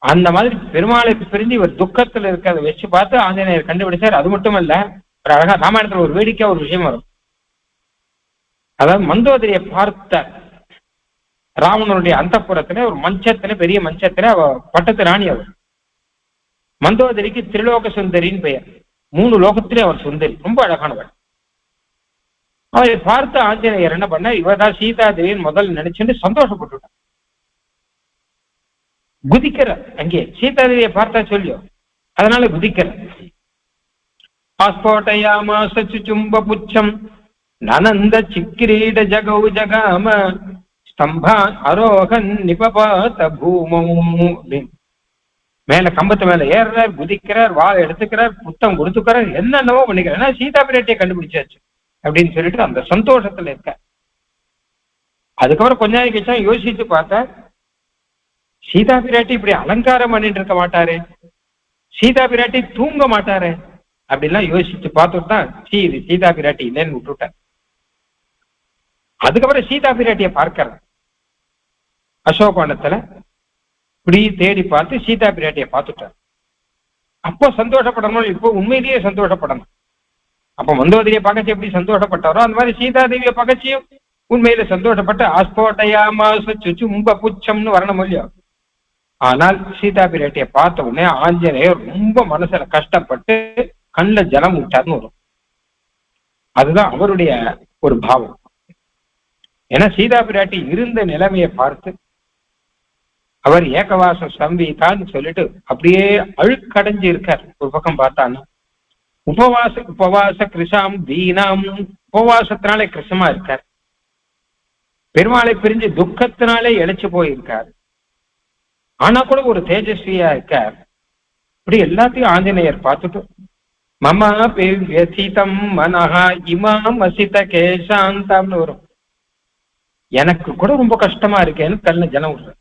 அந்த மாதிரி பெருமாளை பிரிஞ்சு இவர் துக்கத்துல இருக்கிறத வச்சு பார்த்து ஆஞ்சநேயர் கண்டுபிடிச்சார். அது மட்டும் இல்ல, ஒரு அழகா ராமாயணத்துல ஒரு வேடிக்கையா ஒரு விஷயம் வரும். அதாவது மந்தோதரியை பார்த்த ராவணனுடைய அந்தப்புறத்துல ஒரு மஞ்சத்துல, பெரிய மஞ்சத்துல அவ பட்டத்து ராணி. அவர் மந்தோதரிக்கு திரிலோக சுந்தரின்னு பெயர். 3 லோகத்திலே அவர் சுந்தரி, ரொம்ப அழகானவர். அவரை பார்த்து ஆஞ்சநேயர் என்ன பண்ண, இவர்தான் சீதாதேவியின் முதல் நினைச்சுட்டு சந்தோஷப்பட்டுட்டார். குதிக்கிற அங்கே சீதாதேவியை பார்த்தா சொல்லியோ, அதனால குதிக்கிற. ஆஸ்போட்டயாமா சும்ப புச்சம் நனந்த சிக்கிரீட ஜகௌ ஜகாம ஸ்தம்பான் அரோகன் நிபபாத பூமோ அப்படின்னு மேல கம்பத்து மேல ஏறுறார், குதிக்கிறார், வாழை எடுத்துக்கிறார், புத்தம் கொடுத்துக்கிறார், என்னென்னவோ பண்ணிக்கிறார். ஏன்னா சீதா பிராட்டியை கண்டுபிடிச்சாச்சு அப்படின்னு சொல்லிட்டு அந்த சந்தோஷத்துல இருக்க. அதுக்கப்புறம் கொஞ்ச நாள் கழிச்சா யோசிச்சு பார்த்தா, சீதா பிராட்டி இப்படி அலங்காரம் பண்ணிட்டு இருக்க மாட்டாரு, சீதா பிராட்டி தூங்க மாட்டாரு அப்படின்லாம் யோசிச்சு பார்த்துட்டு தான் இது சீதா பிராட்டி இல்லைன்னு விட்டுட்டார். அதுக்கப்புறம் சீதா பிராட்டியை பார்க்கிற அசோகவனத்துல இப்படி தேடி பார்த்து சீதா பிராட்டியை பார்த்துட்டார். அப்போ சந்தோஷப்படணும், இப்போ உண்மையிலேயே சந்தோஷப்படணும். அப்ப மந்தோதரியை பகச்சு எப்படி சந்தோஷப்பட்டாரோ அந்த மாதிரி சீதாதேவியை பகச்சியும் உண்மையில சந்தோஷப்பட்டு ஆஸ்போட்டையாமாசு சுச்சும்ப புச்சம்னு வரணும் இல்லையோ. ஆனால் சீதா பிராட்டியை பார்த்த உடனே ஆஞ்சநேயர் ரொம்ப மனசுல கஷ்டப்பட்டு கண்ணில் ஜலம் விட்டார்னு வரும். அதுதான் அவருடைய ஒரு பாவம். ஏன்னா சீதா பிராட்டி இருந்த நிலைமையை பார்த்து அவர் ஏகவாசம் சம்விதான்னு சொல்லிட்டு அப்படியே அழுக்கடைஞ்சு இருக்கார். ஒரு பக்கம் பார்த்தான்னு உபவாச கிருஷாம் தீனாம், உபவாசத்தினாலே கிருஷமா இருக்கார். பெருமாளை பிரிஞ்சு துக்கத்தினாலே இழைச்சு போயிருக்கார். ஆனா கூட ஒரு தேஜஸ்வியா இருக்கார். இப்படி எல்லாத்தையும் ஆஞ்சநேயர் பார்த்துட்டு மமா வியதிதம் மனஹா இமாம் அசித கேசாந்தம்னு வரும். எனக்கு கூட ரொம்ப கஷ்டமா இருக்கேன்னு கண்ணு ஜனம் விடுற.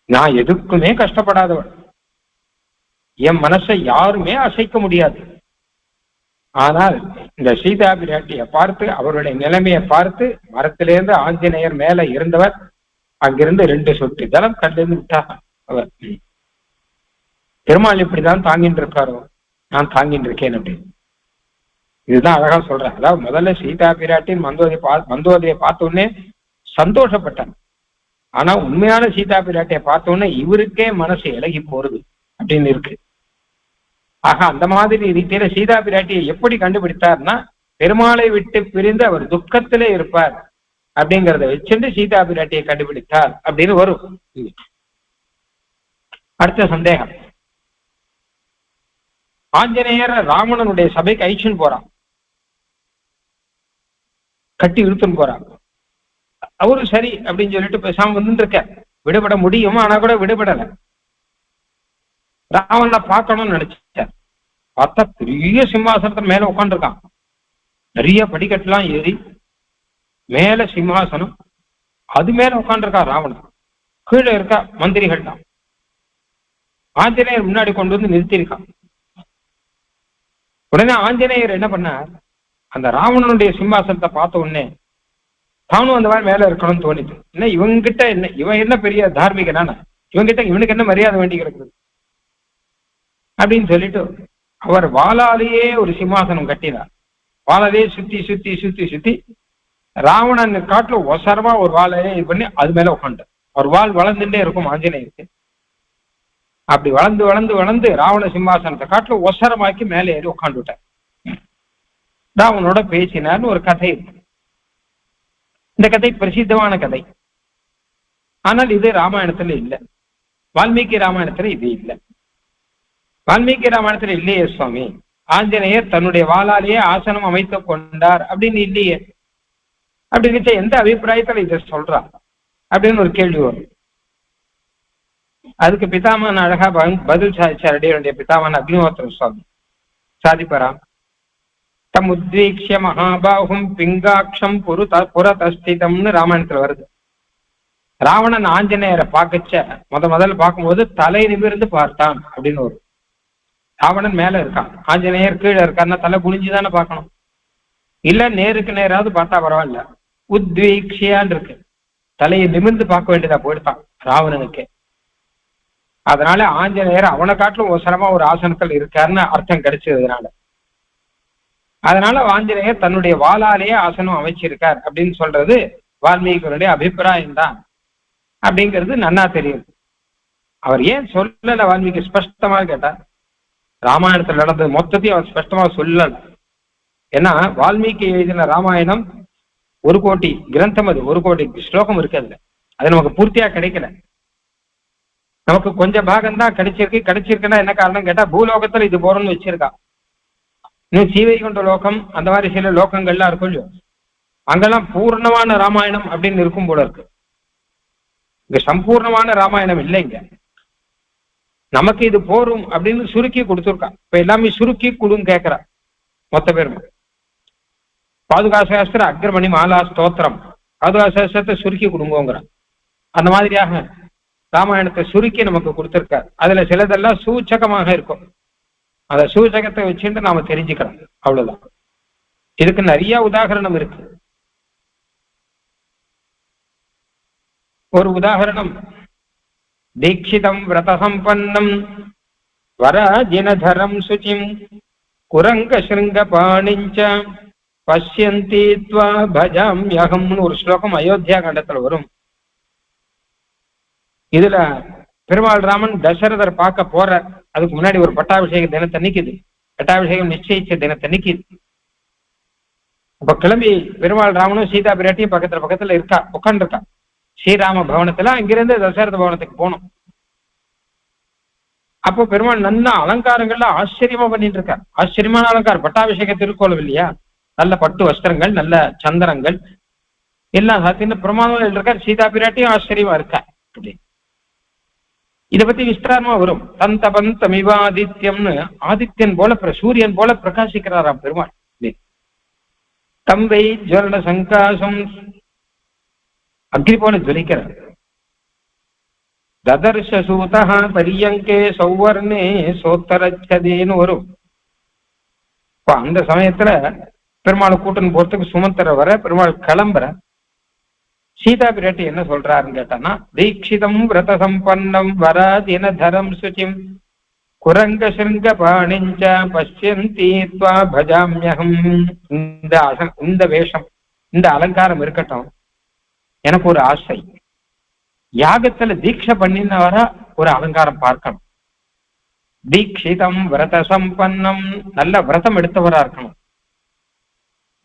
நான் எதுக்குமே கஷ்டப்படாதவள், என் மனசை யாருமே அசைக்க முடியாது. ஆனால் இந்த சீதா பிராட்டியை பார்த்து அவருடைய நிலைமையை பார்த்து மரத்திலிருந்து ஆஞ்சநேயர் மேல இருந்தவர் அங்கிருந்து 2 சொட்டு ஜலம் கண்டிருந்து விட்டார். அவர் பெருமாள் இப்படிதான் தாங்கிட்டு இருக்காரோ நான் தாங்கிட்டு இருக்கேன் அப்படின்னு. இதுதான் அழகா சொல்றேன். அதாவது முதல்ல சீதா பிராட்டின் மந்தோதரியை பார்த்த உடனே சந்தோஷப்பட்டார். ஆனா உண்மையான சீதா பிராட்டியை பார்த்த உடனே இவருக்கே மனசு இலகி போறது அப்படின்னு இருக்கு. ஆக அந்த மாதிரி ரீதியில சீதா பிராட்டியை எப்படி கண்டுபிடித்தார்னா பெருமாளை விட்டு பிரிந்து அவர் துக்கத்திலே இருப்பார் அப்படிங்கிறத வச்சுட்டு சீதா பிராட்டியை கண்டுபிடித்தார் அப்படின்னு வரும். அடுத்த சந்தேகம், ஆஞ்சநேயர் ராவணனுடைய சபைக்கு ஐச்சுன்னு போறான், கட்டி இழுத்துன்னு போறான். அவரு சரி அப்படின்னு சொல்லிட்டு பேசாம வந்துட்டு இருக்க, விடுபட முடியும். ஆனா கூட விடுபடல. ராவணனை பார்க்கணும்னு நினைச்சார். பார்த்தா பெரிய சிம்மாசனத்துல மேல உட்காந்துருக்கான். நிறைய படிக்கட்டுலாம் ஏறி மேல சிம்மாசனம், அது மேல உட்காந்துருக்கா ராவணன். கீழே இருக்கா மந்திரிகள்லாம். ஆஞ்சநேயர் முன்னாடி கொண்டு வந்து நிறுத்தியிருக்கான். உடனே ஆஞ்சநேயர் என்ன பண்ணார், அந்த ராவணனுடைய சிம்மாசனத்தை பார்த்த உடனே தானும் அந்த மாதிரி மேல இருக்கணும்னு தோணிது. என்ன இவங்கிட்ட என்ன, இவன் என்ன பெரிய தார்மீகனான, இவங்கிட்ட இவனுக்கு என்ன மரியாதை வேண்டி கிடக்குது அப்படின்னு சொல்லிட்டு அவர் வாளாலேயே ஒரு சிம்மாசனம் கட்டினார். வாளாலேயே சுத்தி சுத்தி சுத்தி சுத்தி ராவணன் காட்டுல ஒசரமா ஒரு வாழையே இது பண்ணி அது மேல உட்காந்து ஒரு வாள் வளர்ந்துட்டே இருக்கும் ஆஞ்சநேயருக்கு. அப்படி வளர்ந்து வளர்ந்து வளர்ந்து ராவண சிம்மாசனத்தை காட்டுல ஒசரமாக்கி மேலே ஏறி உட்காந்து விட்டார். ராவனோட பேசினார்னு ஒரு கதை இருக்கு. இந்த கதை பிரசித்தமான கதை. ஆனால் இது ராமாயணத்துல இல்லை, வால்மீகி ராமாயணத்துல இது இல்லை. வால்மீகி ராமாயணத்துல இல்லையே சுவாமி, ஆஞ்சநேயர் தன்னுடைய வாளாலேயே ஆசனம் அமைத்துக் கொண்டார் அப்படின்னு இல்லையே. அப்படின்னு எந்த அபிப்பிராயத்துல இதை சொல்றா அப்படின்னு ஒரு கேள்வி வரும். அதுக்கு பிதாமகன் அழகா பதில் சாதிச்சார். அடியனுடைய பிதாமகன் அக்னிஹோத்திர சுவாமி சாதிப்பரா. தம் உத்வீக்ஷ மகாபாகும் பிங்காட்சம் புரதஸ்திதம்னு ராமாயணத்துல வருது. ராவணன் ஆஞ்சநேயரை பார்க்கச்ச முதல்ல பார்க்கும்போது தலை நிமிர்ந்து பார்த்தான் அப்படின்னு வரும். ராவணன் மேல இருக்கான், ஆஞ்சநேயர் கீழே இருக்காருன்னா தலை குனிஞ்சுதானே பார்க்கணும், இல்ல நேருக்கு நேராவது பார்த்தா பரவாயில்ல. உத்வீக்ஷியான் இருக்கு, தலையை நிமிர்ந்து பார்க்க வேண்டியதா போயிட்டான் ராவணனுக்கு. அதனால ஆஞ்சநேயர் அவனை காட்டிலும் ஒசரமா ஒரு ஆசனத்தில் இருக்காருன்னு அர்த்தம் கிடைச்சதுனால, அதனால ஆஞ்சநேயர் தன்னுடைய வாளாலேயே ஆசனம் அமைச்சிருக்கார் அப்படின்னு சொல்றது வால்மீகியுடைய அபிப்பிராயம் தான் அப்படிங்கிறது நன்னா தெரியும். அவர் ஏன் சொல்லல வால்மீகி ஸ்பஷ்டமா கேட்டார். ராமாயணத்துல நடந்தது மொத்தத்தையும் அவர் ஸ்பஷ்டமா சொல்லல. ஏன்னா வால்மீகி எழுதின ராமாயணம் 1 கோடி கிரந்தம், அது 1 கோடி ஸ்லோகம் இருக்கு. அதுல அது நமக்கு பூர்த்தியா கிடைக்கல. நமக்கு கொஞ்சம் பாகம்தான் கிடைச்சிருக்குன்னா என்ன காரணம் கேட்டா பூலோகத்துல இது போறோம்னு வச்சிருக்கா. இன்னும் சீவைகுண்ட லோகம் அந்த மாதிரி சில லோகங்கள்லாம் இருக்கும் இல்லையோ, அங்கெல்லாம் பூர்ணமான ராமாயணம் அப்படின்னு இருக்கும் போல இருக்கு. இங்க சம்பூர்ணமான ராமாயணம் இல்லைங்க. நமக்கு இது போரும் அப்படின்னு சுருக்கி கொடுத்துருக்கா. இப்ப எல்லாமே சுருக்கி கொடுன்னு கேட்கிறா மொத்த பேருமா. பாதுகா சாஸ்திரம் அக்ரமணி மாலா ஸ்தோத்திரம், பாதுகா சாஸ்திரத்தை சுருக்கி கொடுங்கோங்கிறான். அந்த மாதிரியாக ராமாயணத்தை சுருக்கி நமக்கு கொடுத்துருக்காரு. அதுல சிலதெல்லாம் சூச்சகமாக இருக்கும். அந்த சூச்சகத்தை வச்சுட்டு நாம தெரிஞ்சுக்கிறோம், அவ்வளவுதான். இதுக்கு நிறைய உதாரணம் இருக்கு. ஒரு உதாரணம், தீட்சிதம் விரத சம்பன்னம் வராஜினதரம் சுச்சிம் குரங்க சிருங்க பாணிஞ்ச பஷ்யந்தி த்வா பஜாம்யஹம்னு ஒரு ஸ்லோகம் அயோத்தியா கண்டத்துல வரும். இதுல பெருமாள் ராமன் தசரதர் பார்க்க போற அதுக்கு முன்னாடி ஒரு பட்டாபிஷேக தினத்தை நிக்குது. பட்டாபிஷேகம் நிச்சயிச்ச தினத்தை நிக்குது. அப்ப கிளம்பி பெருமாள் ராமனும் சீதா பிராட்டியும் பக்கத்துல இருக்கா, உட்காந்து இருக்கா ஸ்ரீராம பவனத்துல. அங்கிருந்து தசரத பவனத்துக்கு போனோம். அப்போ பெருமாள் நல்ல அலங்காரங்கள்ல ஆச்சரியமா பண்ணிட்டு இருக்கார். ஆச்சரியமான அலங்காரம், பட்டாபிஷேக திருக்கோலம் இல்லையா, நல்ல பட்டு வஸ்திரங்கள், நல்ல சந்திரங்கள் எல்லாம் சாத்தின்னு பிரமாதம் இருக்கார். சீதா பிராட்டியும் ஆச்சரியமா இருக்கா. அப்படி இதை பத்தி விஸ்தாரமா வரும். தந்த பந்தமிவாதித்யம்னு ஆதித்யன் போல சூரியன் போல பிரகாசிக்கிறாராம் பெருமாள். தம்பை ஜுவலன சங்காசம் அக்னி போல ஜொலிக்கிறார். ததர்ஷூதா பரியங்கே சௌவர்ணே சோத்தரச்சதேன்னு வரும். இப்ப அந்த சமயத்துல பெருமாள் கூட்டன் போறதுக்கு சுமந்தர வர பெருமாள் கிளம்புற. சீதா பிராட்டி என்ன சொல்றாருன்னு கேட்டான்னா, தீட்சிதம் விரத சம்பன்னம் வராதின தரம் சுச்சிம் குரங்க சிருங்க பாணிஞ்ச பஷ்யந்தி த்வா பஜாம்யஹம். இந்த வேஷம், இந்த அலங்காரம் இருக்கட்டும், எனக்கு ஒரு ஆசை. யாகத்துல தீட்சை பண்ணினவரா ஒரு அலங்காரம் பார்க்கணும். தீட்சிதம் விரத சம்பன்னம், நல்ல விரதம் எடுத்தவரா இருக்கணும்.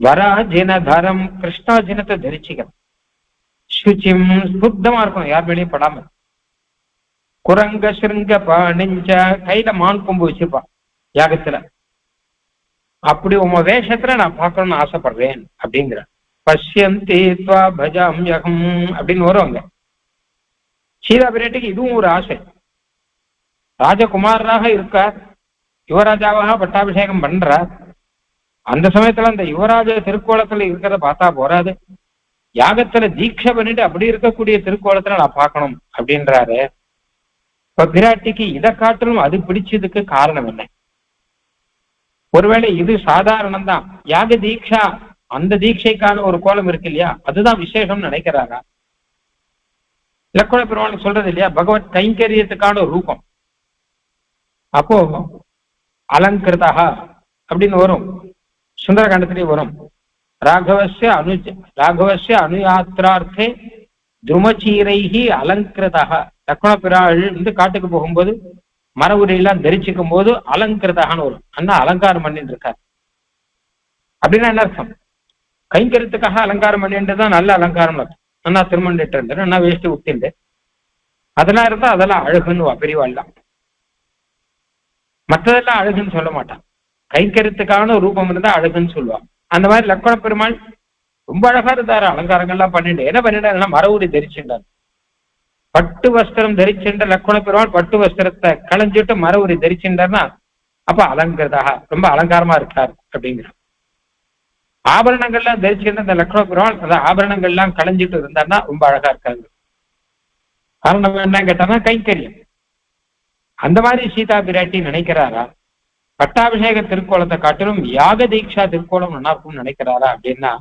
வராஜினதரம், கிருஷ்ணாஜினத்தை தரிச்சிக்கணும். சுச்சிம், சுத்தமா இருக்கணும், யார் மேலேயும் படாம. குரங்க சிருங்க பாணிஞ்ச, கையில மான் கொம்பு வச்சுப்பா யாகத்துல. அப்படி உங்க வேஷத்துல நான் பார்க்கணும்னு ஆசைப்படுறேன் அப்படிங்கிற. பஷ்யந்தி த்வா பஜாம்யஹம் அப்படின்னு வருவாங்க. சீதா பிராட்டிக்கு இதுவும் ஒரு ஆசை. ராஜகுமாரராக இருக்கார், யுவராஜாவாக பட்டாபிஷேகம் பண்றார். அந்த சமயத்துல அந்த யுவராஜ திருக்கோலத்துல இருக்கிறத பார்த்தா போறாது, யாகத்துல தீட்சை பண்ணிட்டு அப்படி இருக்கக்கூடிய திருக்கோலத்துல நான் பார்க்கணும் அப்படின்றாரு. இப்ப பிராட்டிக்கு இதை காட்டிலும் அது பிடிச்சதுக்கு காரணம் என்ன? ஒருவேளை இது சாதாரணம் தான், யாக தீட்சா அந்த தீட்சைக்கான ஒரு கோலம் இருக்கு இல்லையா, அதுதான் விசேஷம்னு நினைக்கிறாரா? லக்ஷ்மண பெருமாள் சொல்றது இல்லையா, பகவத் கைங்கரியத்துக்கான ஒரு ரூபம். அப்போ அலங்கிருதா அப்படின்னு வரும், சுந்தரகாண்டத்திலேயே வரும். ராகவஸ்ய அனுயாத்திரார்த்தே துருமச்சீரைஹி அலங்கிருதா. லக்ஷ்மண பிராள் காட்டுக்கு போகும்போது மர உரையெல்லாம் தரிச்சுக்கும் போது அலங்கிருதான்னு வரும். அண்ணா அலங்காரம் பண்ணிட்டு இருக்காரு அப்படின்னா என்ன அர்த்தம்? கைங்கரியத்துக்காக அலங்காரம் பண்ணிட்டு தான் நல்ல அலங்காரம் இருக்கும். அண்ணா திருமண்டிட்டு இருந்தாரு, அண்ணா வேஷ்டி விட்டு, அதெல்லாம் இருந்தா அதெல்லாம் அழகுன்னு பெரியவாள்லாம். மற்றதெல்லாம் அழகுன்னு சொல்ல மாட்டான். கைங்கரியத்துக்கான ரூபம் இருந்தா அழகுன்னு சொல்லுவான். அந்த மாதிரி லக்ஷ்மண பெருமாள் ரொம்ப அழகா இருந்தாரு, அலங்காரங்கள்லாம் பண்ணிட்டு. என்ன பண்ணிட்டாருன்னா மர உரை தரிச்சுட்டார். பட்டு வஸ்திரம் தரிச்சுட்ட லக்ஷ்மண பெருமாள் பட்டு வஸ்திரத்தை களைஞ்சிட்டு மர உரை தரிச்சுட்டார்னா அப்ப அலங்கிருதாக ரொம்ப அலங்காரமா இருக்கார் அப்படிங்கிற. ஆபரணங்கள்லாம் தரிச்சுக்கிட்ட இந்த லக்ஷ்மண பெருமாள் அந்த ஆபரணங்கள்லாம் களைஞ்சிட்டு இருந்தார்னா ரொம்ப அழகா இருக்காங்க. காரணம் என்ன கேட்டானா கைங்கரியம். அந்த மாதிரி சீதா பிராட்டி நினைக்கிறாரா? பட்டாபிஷேக திருக்கோலத்தை காட்டிலும் யாக தீட்சா திருக்கோலம் நல்லா இருக்கும்னு நினைக்கிறாரா அப்படின்னா,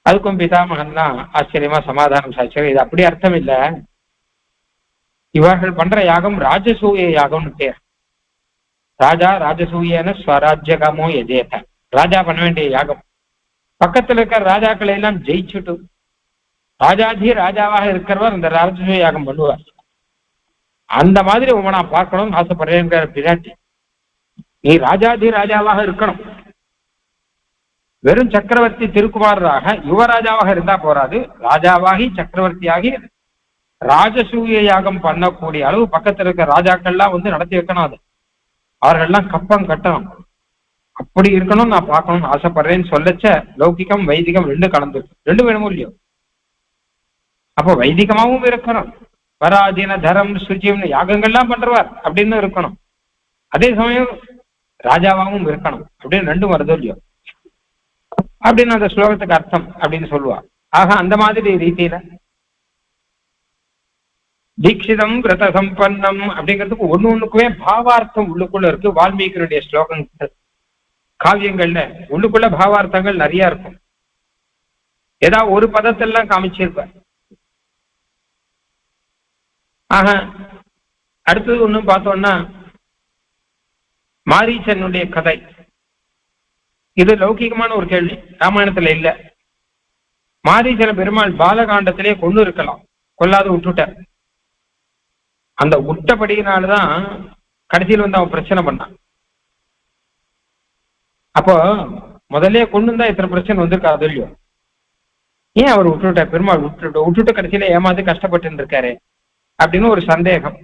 அதுக்கும் பிதாமகன் தான் ஆச்சரியமா சமாதானம் சாட்சியம். இது அப்படி அர்த்தம் இல்ல, இவர்கள் பண்ற யாகம் ராஜசூய யாகம்னு பேர். ராஜா ராஜசூயன ஸ்வராஜ்யகமோ எஜேத, ராஜா பண்ண வேண்டிய யாகம். பக்கத்துல இருக்கிற ராஜாக்களை எல்லாம் ஜெயிச்சுட்டு ராஜாதி ராஜாவாக இருக்கிறவர் அந்த ராஜசூய யாகம் பண்ணுவார். அந்த மாதிரி உங்க நான் பார்க்கணும்னு ஆசைப்படுறேங்கிற பிராட்டி, நீ ராஜாதி ராஜாவாக இருக்கணும். வெறும் சக்கரவர்த்தி திருக்குமாரராக யுவராஜாவாக இருந்தா போராது, ராஜாவாகி சக்கரவர்த்தியாகி ராஜசூய யாகம் பண்ணக்கூடிய அளவு பக்கத்துல இருக்க ராஜாக்கள்லாம் நடத்தி வைக்கணும். அது அவர்கள்லாம் கப்பம் கட்டணும். அப்படி இருக்கணும்னு நான் பார்க்கணும்னு ஆசைப்படுறேன்னு சொல்லச்ச லௌகிகம் வைதிகம் ரெண்டு கலந்துருக்கு. ரெண்டு வேணுமோ இல்லையோ? அப்போ வைதிகமாவும் இருக்கணும், வராதின தரம் சுச்சியம்னு யாகங்கள்லாம் பண்றவார் அப்படின்னு இருக்கணும். அதே சமயம் ராஜாவாகவும் இருக்கணும் அப்படின்னு ரெண்டும் வருதோ இல்லையோ அப்படின்னு அந்த ஸ்லோகத்துக்கு அர்த்தம் அப்படின்னு சொல்லுவார். ஆக அந்த மாதிரி ரீதியில தீட்சிதம் விரத சம்பன்னம் அப்படிங்கிறதுக்கு ஒண்ணுக்குமே பாவார்த்தம் உள்ளுக்குள்ள இருக்கு. வால்மீகியுடைய ஸ்லோகங்கள் காவியங்கள்ல உள்ளுக்குள்ள பாவார்த்தங்கள் நிறைய இருக்கும். ஏதாவது ஒரு பதத்தெல்லாம் காமிச்சிருப்பார். ஆக அடுத்தது ஒண்ணு பார்த்தோம்னா மாரீச்சனுடைய கதை இது லௌகிகமான ஒரு கேள்வி, ராமாயணத்துல இல்ல. மாரீச்சன பெருமாள் பாலகாண்டத்திலே கொண்டு இருக்கலாம், கொல்லாது விட்டுட்டார். அந்த விட்டபடியினால்தான் கடைசியில் வந்து அவன் பிரச்சனை பண்ணான். அப்போ முதல்ல கொண்டு இருந்தா இத்தனை பிரச்சனை வந்திருக்காது இல்லையோ. ஏன் அவர் விட்டுட்டார்? பெருமாள் விட்டுட்டு கடைசியில ஏமாந்து கஷ்டப்பட்டு இருக்காரு அப்படின்னு ஒரு சந்தேகம்.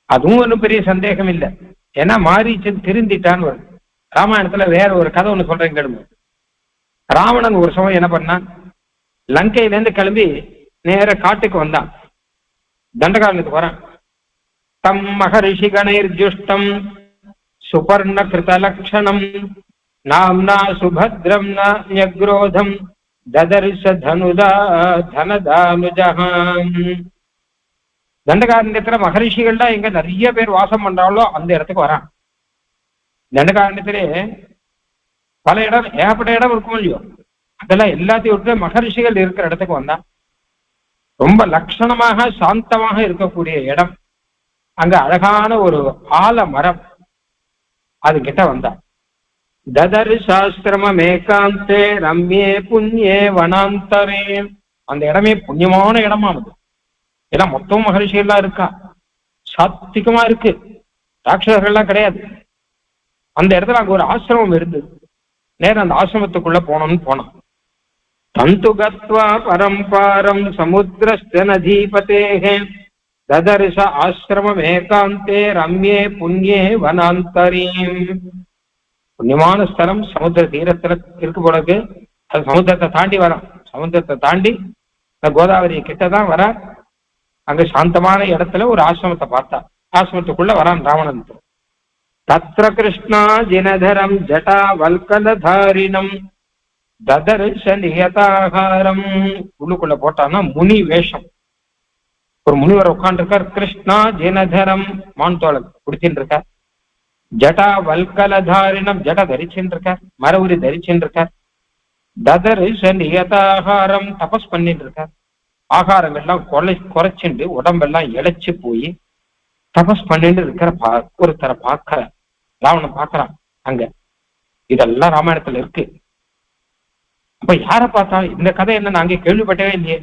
அதுவும் ஒன்றும் பெரிய சந்தேகம் இல்லை. ஏன்னா மாரீச்சன் திருந்திட்டான்னு வருது. ராமாயணத்துல வேற ஒரு கதை ஒண்ணு சொல்றேன் கேளுங்க. ராவணன் ஒரு சமயம் என்ன பண்ணான், லங்கையிலேருந்து கிளம்பி நேர காட்டுக்கு வந்தான். தண்டகாரனுக்கு வரான். தம் மகரிஷி கணைர்ஜுஷ்டம் சுபர்ண கிருத லக்ஷணம் நாம்னா சுபத்ரம் ஞக்ரோதம் ததர்ஷ தனுதா தனதானுஜஹாம். தண்டகாரண்யத்துல மகரிஷிகள்லாம் எங்க நிறைய பேர் வாசம் பண்றாங்களோ அந்த இடத்துக்கு வரான். தண்டகாரண்யத்திலே பல இடம், ஏகப்பட்ட இடம் இருக்கும் இல்லையோ, அதெல்லாம் எல்லாத்தையும் விட்டு மகரிஷிகள் இருக்கிற இடத்துக்கு வந்தான். ரொம்ப லட்சணமாக சாந்தமாக இருக்கக்கூடிய இடம். அங்க அழகான ஒரு ஆல மரம், அது கிட்ட வந்தான். ததர் சாஸ்திரம மேகாந்தே ரம்யே புண்ணியே வனாந்தரே. அந்த இடமே புண்ணியமான இடமா அது. ஏன்னா மொத்தம் மகரிஷிகள்லாம் இருக்கா, சாத்திகமா இருக்கு, ராட்சசர்கள்லாம் கிடையாது. அந்த இடத்துல அங்க ஒரு ஆசிரமம் இருந்தது. நேரம் அந்த ஆசிரமத்துக்குள்ள போனோம்னு போனான். தந்து கத்வா பரம்பாரம் சமுத்திரஸ்த நதீபதேஹே ததர்ஷ ஆசிரமம் ஏகாந்தே ரம்யே புண்ணியே வனாந்தரீம். புண்ணியமான ஸ்தலம் சமுத்திர தீரத்துல இருக்கு போலக்கு. அது சமுத்திரத்தை தாண்டி வரான். சமுத்திரத்தை தாண்டி இந்த கோதாவரி கிட்டதான் வர. அங்க சாந்தமான இடத்துல ஒரு ஆசிரமத்தை பார்த்தா. ஆசிரமத்துக்குள்ள வரான் ராவணன். தத்ர கிருஷ்ணா ஜினதரம் ஜட்டா வல்கலதாரிணம் ததர்ஷ நியதாகாரம். உள்ளுக்குள்ள போட்டான்னா முனி வேஷம். ஒரு முனிவர் உட்காந்துருக்கார். கிருஷ்ணா ஜினதரம், மான் தோழன் குடிச்சுட்டு இருக்கார். ஜட்டா வல்கலதாரிணம், ஜட தரிச்சுட்டு இருக்கார், மரவுரி தரிச்சுட்டு இருக்கார். ததர்ஷ நியதாகாரம், தபஸ் பண்ணிட்டு இருக்கார். ஆகாரங்கள்லாம் குறைச்சுண்டு உடம்பெல்லாம் இழைச்சு போய் தபஸ் பண்ணிட்டு இருக்கிற ஒருத்தரை பார்க்கிற ராவணன் பார்க்கறான் அங்க. இதெல்லாம் ராமாயணத்துல இருக்கு. அப்ப யார பார்த்தா இந்த கதை என்ன நாங்க கேள்விப்பட்டவே இல்லையே.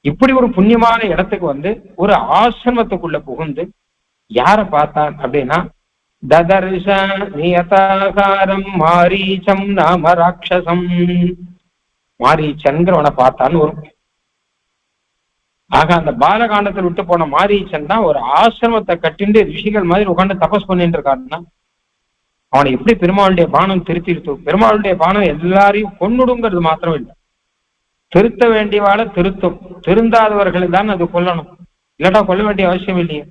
இப்படி ஒரு புண்ணியமான இடத்துக்கு வந்து ஒரு ஆசிரமத்துக்குள்ள புகுந்து யார பார்த்தான் அப்படின்னா, ததர்ஷ நியதாகாரம் மாரீச்சம் நாம ராட்சசம். மாரீச்சன்கிறவனை பார்த்தான்னு வரும். ஆக அந்த பாலகாண்டத்தில் விட்டு போன மாரீச்சன் தான் ஒரு ஆசிரமத்தை கட்டிண்டு ரிஷிகள் மாதிரி உட்காந்து தபஸ் பண்ணிட்டு இருக்காருன்னா அவனை எப்படி பெருமாளுடைய பானம் திருத்திருத்து. பெருமாளுடைய பானம் எல்லாரையும் கொன்னுடுங்கிறது மாத்திரம் இல்லை, திருத்த வேண்டியவாளை திருத்தும். திருந்தாதவர்களை தான் அது கொல்லணும், இல்லாட்டா கொல்ல வேண்டிய அவசியம் இல்லையே.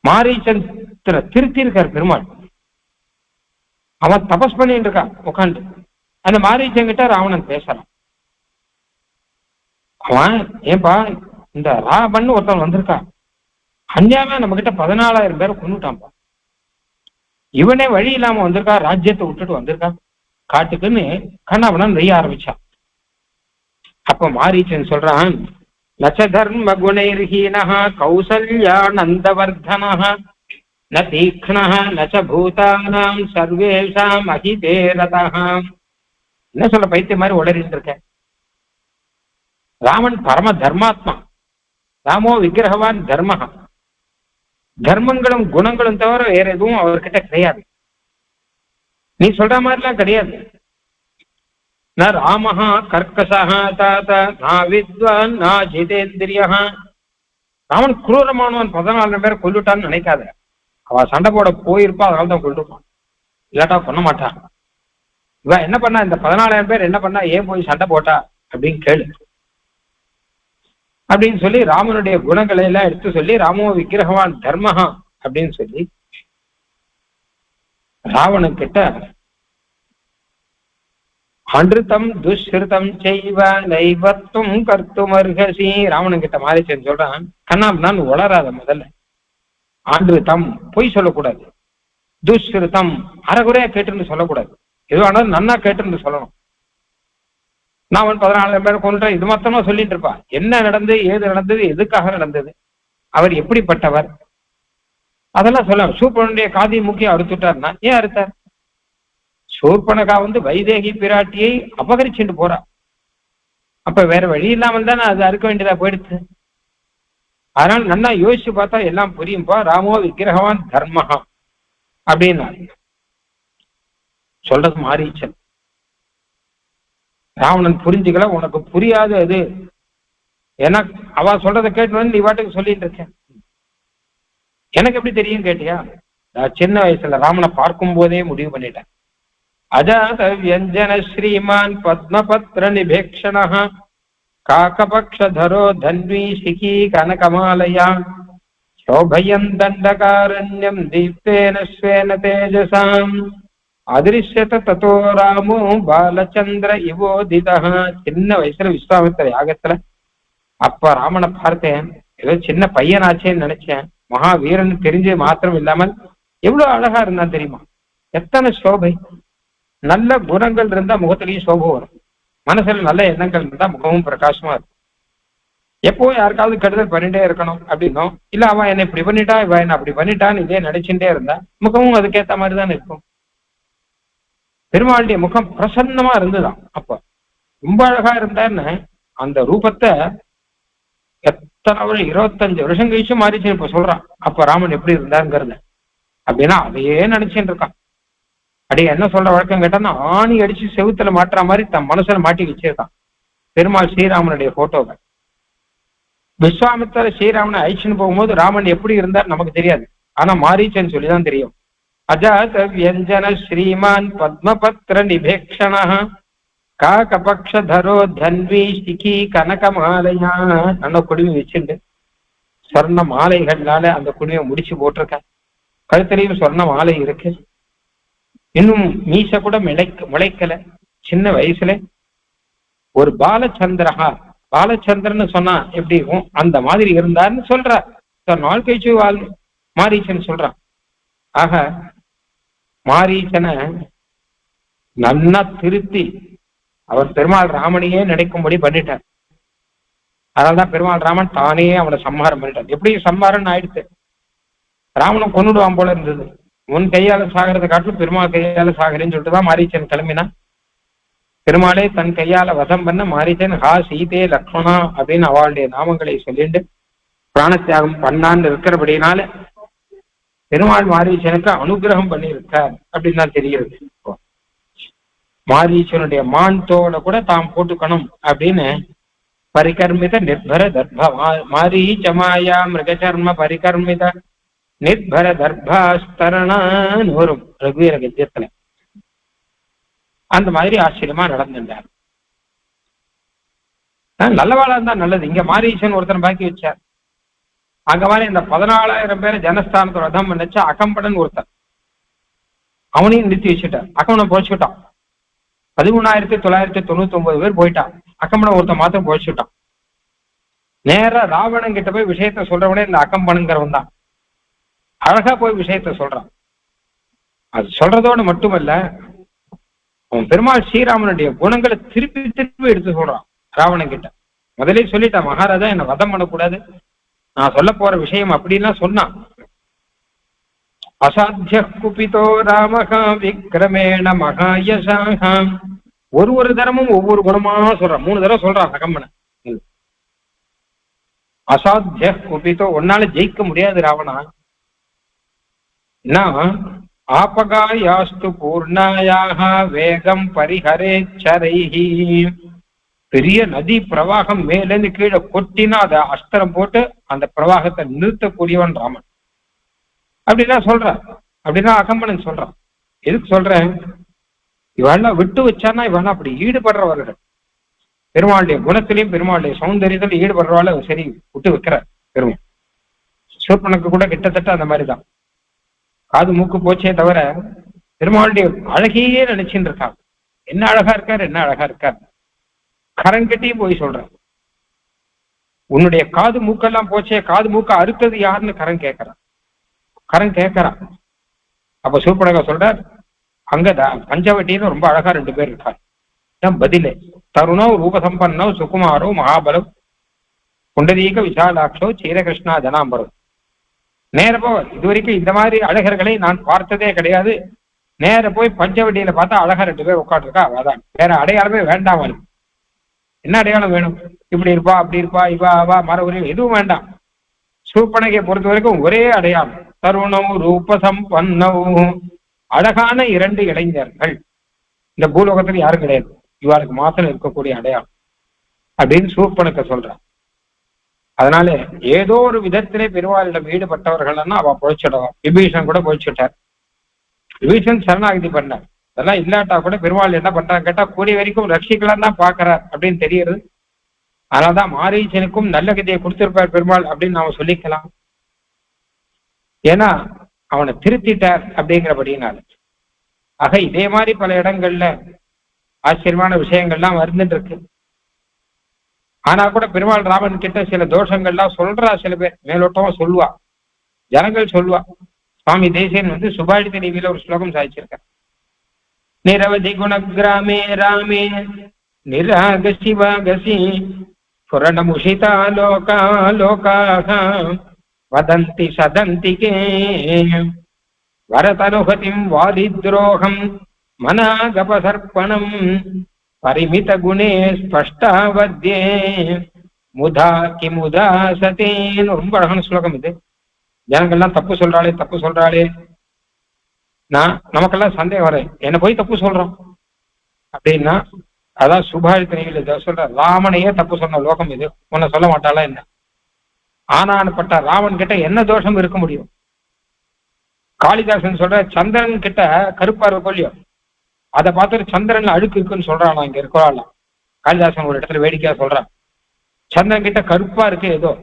மாரீச்சன் திருத்தி இருக்கார் பெருமாள். அவன் தபஸ் பண்ணிட்டு இருக்கான் உட்காந்து. அந்த மாரீச்சன் கிட்ட ராவணன் பேசலாம். அவன் ஏன்பா இந்த ராவன் ஒருத்தன் வந்திருக்கான், அஞ்சாம நம்ம கிட்ட 14,000 பேரை கொண்டுட்டான்பா. இவனே வழி இல்லாம வந்திருக்கா, ராஜ்யத்தை விட்டுட்டு வந்திருக்கான் காட்டுக்குன்னு கண்ணாபுரம் நெய்ய ஆரம்பிச்சான். அப்ப மாரீச்சன் சொல்றான், நச்ச தர்ம குணைர்ஹீனஹ கௌசல்யா நந்தவர்தனஹ ந தீக்ஷ்ணஹ நச்ச பூதானாம் சர்வேஷாம் அஹிதே ரதஹ. என்ன சொல்ல பைத்திய மாதிரி உளறிட்டு இருக்க. ராமன் பரம தர்மாத்மா, ராமோ விக்கிரகவான் தர்மஹா. தர்மங்களும் குணங்களும் தவிர வேற எதுவும் அவர்கிட்ட கிடையாது. நீ சொல்ற மாதிரிலாம் கிடையாது. ந ராமஹா கர்க்கசஹா தாத நா வித்வான் நா ஜிதேந்திரியா. ராமன் குரூரமானவன், 14 பேரை கொல்லுட்டான்னு நினைக்காத. அவ சண்டை போட போயிருப்பா, அதனால தான் கொல்லுப்பான், இல்லாட்டா பண்ண மாட்டான். இவ என்ன பண்ணா, இந்த 14,000 பேர் என்ன பண்ணா, ஏன் போய் சண்டை போட்டா அப்படின்னு கேளு அப்படின்னு சொல்லி ராமனுடைய குணங்களை எல்லாம் எடுத்து சொல்லி ராமோ விக்கிரகவான் தர்மஹா அப்படின்னு சொல்லி ராவணன் கிட்ட அன்றுத்தம் துஷ்கிருதம் செய்வ நைவத்தும் கர்த்துமர்ஹசி. ராவணன் கிட்ட மாரீச்சன் சொல்றான், கண்ணாம் நான் உளராத. முதல்ல ஆன்றுத்தம் பொய் சொல்லக்கூடாது, துஷ்கிருதம் அறகுறையா கேட்டுன்னு சொல்லக்கூடாது, எதுவானாலும் நன்னா கேட்டுன்னு சொல்லணும். நான் அவன் 14,000 பேர் கொண்டு இது மொத்தமா சொல்லிட்டு இருப்பா. என்ன நடந்தது, ஏது நடந்தது, எதுக்காக நடந்தது, அவர் எப்படிப்பட்டவர், அதெல்லாம் சொல்ல. சூர்பனுடைய காதி முக்கியம் அறுத்துட்டார்னா ஏன் அறுத்தார்? சூர்பனகா வைதேகி பிராட்டியை அபகரிச்சுட்டு போறா. அப்ப வேற வழி இல்லாமல் தானே அது அறுக்க வேண்டியதா போயிடுச்சு. அதனால நல்லா யோசிச்சு பார்த்தா எல்லாம் புரியும்பா. ராமோ விக்கிரகவான் தர்மஹா அப்படின்னா சொல்றது மாரீச்சன். ராவணன் புரிஞ்சுக்கல, உனக்கு புரியாது அது. ஏன்னா அவ சொல்றதை கேட்டு நீ வாட்டுக்கு சொல்லிட்டு இருக்கேன். எனக்கு எப்படி தெரியும் கேட்டியா? நான் சின்ன வயசுல ராமனை பார்க்கும் போதே முடிவு பண்ணிட்டேன். அஜாத வியஞ்சன ஸ்ரீமான் பத்மபத்ர நிபேக்ஷண காகபக்ஷதரோ தன்வி சிகி கனகமாலயா சோபயம் தண்டகாரண்யம் தீப்தேன ஸ்வேன தேஜசாம் அதிருஷ்யத ததோ ராமோ பாலச்சந்திர இவோதிதா. சின்ன வயசுல விஸ்வாமித்திர யாகத்துல அப்ப ராமனை பார்த்தேன். ஏதோ சின்ன பையனாச்சேன்னு நினைச்சேன். மகாவீரன் தெரிஞ்சு மாத்திரம் இல்லாமல் எவ்வளவு அழகா இருந்தான் தெரியுமா? எத்தனை சோபை! நல்ல குணங்கள் இருந்தா முகத்திலையும் சோபை வரும். மனசுல நல்ல எண்ணங்கள் இருந்தா முகமும் பிரகாசமா இருக்கும். எப்போ யாருக்காவது கெடுதல் பண்ணிட்டே இருக்கணும் அப்படின்னும் இல்ல அவன் என்னை இப்படி பண்ணிட்டா இவன் என்ன அப்படி பண்ணிட்டான்னு இதே நினைச்சுட்டே இருந்தா முகமும் அதுக்கேற்ற மாதிரி தான் இருக்கும். பெருமாளுடைய முகம் பிரசன்னமா இருந்துதான். அப்ப ரொம்ப அழகா இருந்தாருன்னு அந்த ரூபத்தை எத்தனை 25 வருஷம் கழிச்சு மாறிச்சு இப்ப சொல்றான். அப்ப ராமன் எப்படி இருந்தாருங்கிறத அப்படின்னா அதையே நினைச்சுட்டு இருக்கான். அப்படியே என்ன சொல்ற வழக்கம் கேட்டான்னா ஆணி அடிச்சு செவுத்துல மாட்டுற மாதிரி தன் மனசுல மாட்டி வச்சிருக்கான் பெருமாள் ஸ்ரீராமனுடைய போட்டோவை. விஸ்வாமித்திர ஸ்ரீராமனை அழிச்சுன்னு போகும்போது ராமன் எப்படி இருந்தார் நமக்கு தெரியாது. ஆனா மாரீச்சன் சொல்லிதான் தெரியும். அஜாத வியஞ்சன ஸ்ரீமான் பத்மபத்ர நிபேக்ஷண காகபக்ஷதரோ தன்வி சிகி கனகமாலையா. நல்ல குடுமி வச்சுண்டு சொர்ண மாலைகள்னால அந்த குடுமையை முடிச்சு போட்டிருக்க. கழுத்திலையும் சொர்ண மாலை இருக்கு. இன்னும் மீச கூட முளைக்கல. சின்ன வயசுல ஒரு பாலச்சந்திரஹா, பாலச்சந்திரன்னு சொன்னா எப்படி இருக்கும் அந்த மாதிரி இருந்தார்னு சொல்றார். நாள் கழிச்சு மாரீச்சன் சொல்றான். ஆக மாரீச்சனை நன்னா திருத்தி அவர் பெருமாள் ராமனையே நினைக்கும்படி பண்ணிட்டார். அதனால்தான் பெருமாள் ராமன் தானே அவனை சம்ஹாரம் பண்ணிட்டார். எப்படி சம்ஹாரம் ஆயிடுச்சு? ராமனை கொன்னுடுவான் போல இருந்தது. உன் கையால சாகிறத காட்டிலும் பெருமாள் கையால சாகிறேன்னு சொல்லிட்டுதான் மாரீச்சன் கிளம்பினான். பெருமாளே தன் கையால வதம் பண்ண மாரீச்சன் ஹா சீதே லக்ஷ்மணா அப்படின்னு அவளுடைய நாமங்களை சொல்லிட்டு பிராணத்தியாகம் பண்ணான்னு இருக்கிறபடினால பெருமாள் மாரீச்சனுக்கு அனுகிரகம் பண்ணி இருக்கார் அப்படின்னு தான் தெரிகிறது. மாரீச்சனுடைய மான் தோலை கூட தாம் போட்டுக்கணும் அப்படின்னு பரிகர்மித நிர்பர தர்ப மாரீச்சமாயா மிருகச்சர்ம பரிகர்மித நிர்பர தர்பாஸ்தரணான்னு வரும் ரகுவீர கத்தியத்துல. அந்த மாதிரி ஆச்சரியமா நடந்துட்டார். நல்லவாளா இருந்தா நல்லது. இங்க மாரீச்சன் ஒருத்தன் பாக்கி வச்சார். அங்க மாதிரி இந்த 14,000 பேரை ஜனஸ்தானத்தை ரதம் பண்ணிச்சா அகம்படன் ஒருத்தன் அவனையும் நிறுத்தி வச்சுட்டார். அகம்பனை போச்சுட்டான். 13,999 பேர் போயிட்டான். அகம்படன் ஒருத்தன் மாத்திரம் போச்சுட்டான். நேரா ராவணன் கிட்ட போய் விஷயத்த சொல்றவனே இந்த அகம்பனுங்கிறவன் தான். அழகா போய் விஷயத்த சொல்றான். அது சொல்றதோடு மட்டுமல்ல, அவன் பெருமாள் ஸ்ரீராமனுடைய குணங்களை திருப்பி திருப்பி எடுத்து சொல்றான் ராவணன் கிட்ட. முதலே சொல்லிட்டான், மகாராஜா என்னை வதம் பண்ணக்கூடாது, நான் சொல்ல போற விஷயம் அப்படின்லாம் சொன்னான். அசாத்திய குபிதோ ராமகா விக்ரமேண மகாயசாகாம். ஒரு தரமும் ஒவ்வொரு குணமா சொல்றான். 3 தடவை சொல்றான் அகம்பனை. அசாத்திய குபிதோ, உன்னால ஜெயிக்க முடியாது ராவணா. ஆபகாயாஸ்து பூர்ணாயாக வேகம் பரிஹரேச்சரைஹி. பெரிய நதி பிரவாகம் மேலேருந்து கீழே கொட்டினா அதை அஸ்திரம் போட்டு அந்த பிரவாகத்தை நிறுத்தக்கூடியவன் ராமன் அப்படின்னா சொல்ற. அப்படின்னா அகம்பனன் சொல்றான். எதுக்கு சொல்றேன்? இவெல்லாம் விட்டு வச்சானா இவெல்லாம் அப்படி ஈடுபடுறவர்கள். பெருமாளுடைய குணத்திலையும் பெருமாளுடைய சௌந்தரியத்திலையும் ஈடுபடுறவாள் சரி விட்டு வைக்கிறார் பெருமாள். சூர்பனுக்கு கூட கிட்டத்தட்ட அந்த மாதிரிதான். காது மூக்கு போச்சே தவிர பெருமாளுடைய அழகையே நினைச்சுட்டு இருக்காங்க. என்ன அழகா இருக்காரு, என்ன அழகா இருக்காரு. கரங்கட்டியும் போய் சொல்றான், உன்னுடைய காது மூக்கெல்லாம் போச்சே, காது மூக்க அறுத்தது யாருன்னு கரன் கேட்கறான். அப்ப சூர்பனகா சொல்றார், அங்கதான் பஞ்சவட்டின்னு ரொம்ப அழகா 2 பேர் இருக்காரு. பதிலே தருணோ ரூபசம்பன்னோ சுகுமாரோ மகாபலம் புண்டரீக விசாலாட்சோ சீரகிருஷ்ணா ஜனாம்பரம். நேர போ, இது வரைக்கும் இந்த மாதிரி அழகர்களை நான் பார்த்ததே கிடையாது. நேர போய் பஞ்சவட்டியில பார்த்தா அழகா 2 பேர் உட்காந்துருக்கா, அதான் வேற அடையாளமே வேண்டாம். அவளுக்கு என்ன அடையாளம் வேணும்? இப்படி இருப்பா, அப்படி இருப்பா, இவா அவா மரபுரியும் எதுவும் வேண்டாம். சூர்பனகையை பொறுத்த வரைக்கும் ஒரே அடையாளம், தருணம் ரூபசம் பன்னவும், அழகான 2 இளைஞர்கள் இந்த பூலோகத்துல யாரும் கிடையாது, இவாளுக்கு மாத்திரம் இருக்கக்கூடிய அடையாளம் அப்படின்னு சூர்பனக சொல்றான். அதனால ஏதோ ஒரு விதத்திலே பெருமாளிடம் ஈடுபட்டவர்கள்னா அவ பொழைச்சிடுவான். விபீஷன் கூட பொழைச்சிட்டார். விபீஷன் சரணாகதி பண்ணார். அதெல்லாம் இல்லாட்டா கூட பெருமாள் என்ன பண்றாங்க கேட்டா கூடிய வரைக்கும் ரட்சிக்கலாம் தான் பாக்குறார் அப்படின்னு தெரியுது. அதனால்தான் மாரீச்சனுக்கும் நல்ல கதையை கொடுத்திருப்பார் பெருமாள் அப்படின்னு நாம சொல்லிக்கலாம். ஏன்னா அவனை திருத்திட்டார் அப்படிங்கிறபடினால. ஆக இதே மாதிரி பல இடங்கள்ல ஆச்சரியமான விஷயங்கள்லாம் வந்துட்டு இருக்கு. ஆனா கூட பெருமாள் ராமன் கிட்ட சில தோஷங்கள்லாம் சொல்றா, சில பேர் மேலோட்டமா சொல்லுவா, ஜனங்கள் சொல்லுவா. சுவாமி தேசியன் சுபாஷித நீவில ஒரு ஸ்லோகம் சாதிச்சிருக்க. நிரவதி குணகிராமே ராமே நிராகசி வாகசி புரணமுஷிதா லோகா லோகாஹ வதந்தி சதந்திகே வரதனுகதிம் வாதித்ரோகம் மனாகபசர்ப்பணம் பரிமித குணே ஸ்பஷ்டாவத்யே முதா கிமுதா சதேன்னு ரொம்ப அழகான ஸ்லோகம் இது. ஜனங்கள்லாம் தப்பு சொல்றாளே தப்பு சொல்றாளே, நமக்கெல்லாம் சந்தேகம் வர என்ன போய் தப்பு சொல்றோம் அப்படின்னா, அதான் சுபாஷித சொல்ற ராமனையே தப்பு சொன்ன லோகம் இது, உன்னை சொல்ல மாட்டாளா என்ன? ஆனான்பட்ட ராமன் கிட்ட என்ன தோஷம் இருக்க முடியும்? காளிதாசன் சொல்ற சந்திரன் கிட்ட கருப்பா இருக்கோல்லையோ, அதை பார்த்துட்டு சந்திரன்ல அழுக்கு இருக்குன்னு சொல்றான். இங்க இருக்கிறாள் காளிதாசன் ஒரு இடத்துல வேடிக்கையா சொல்றான், சந்திரன் கிட்ட கருப்பா இருக்கு ஏதோ,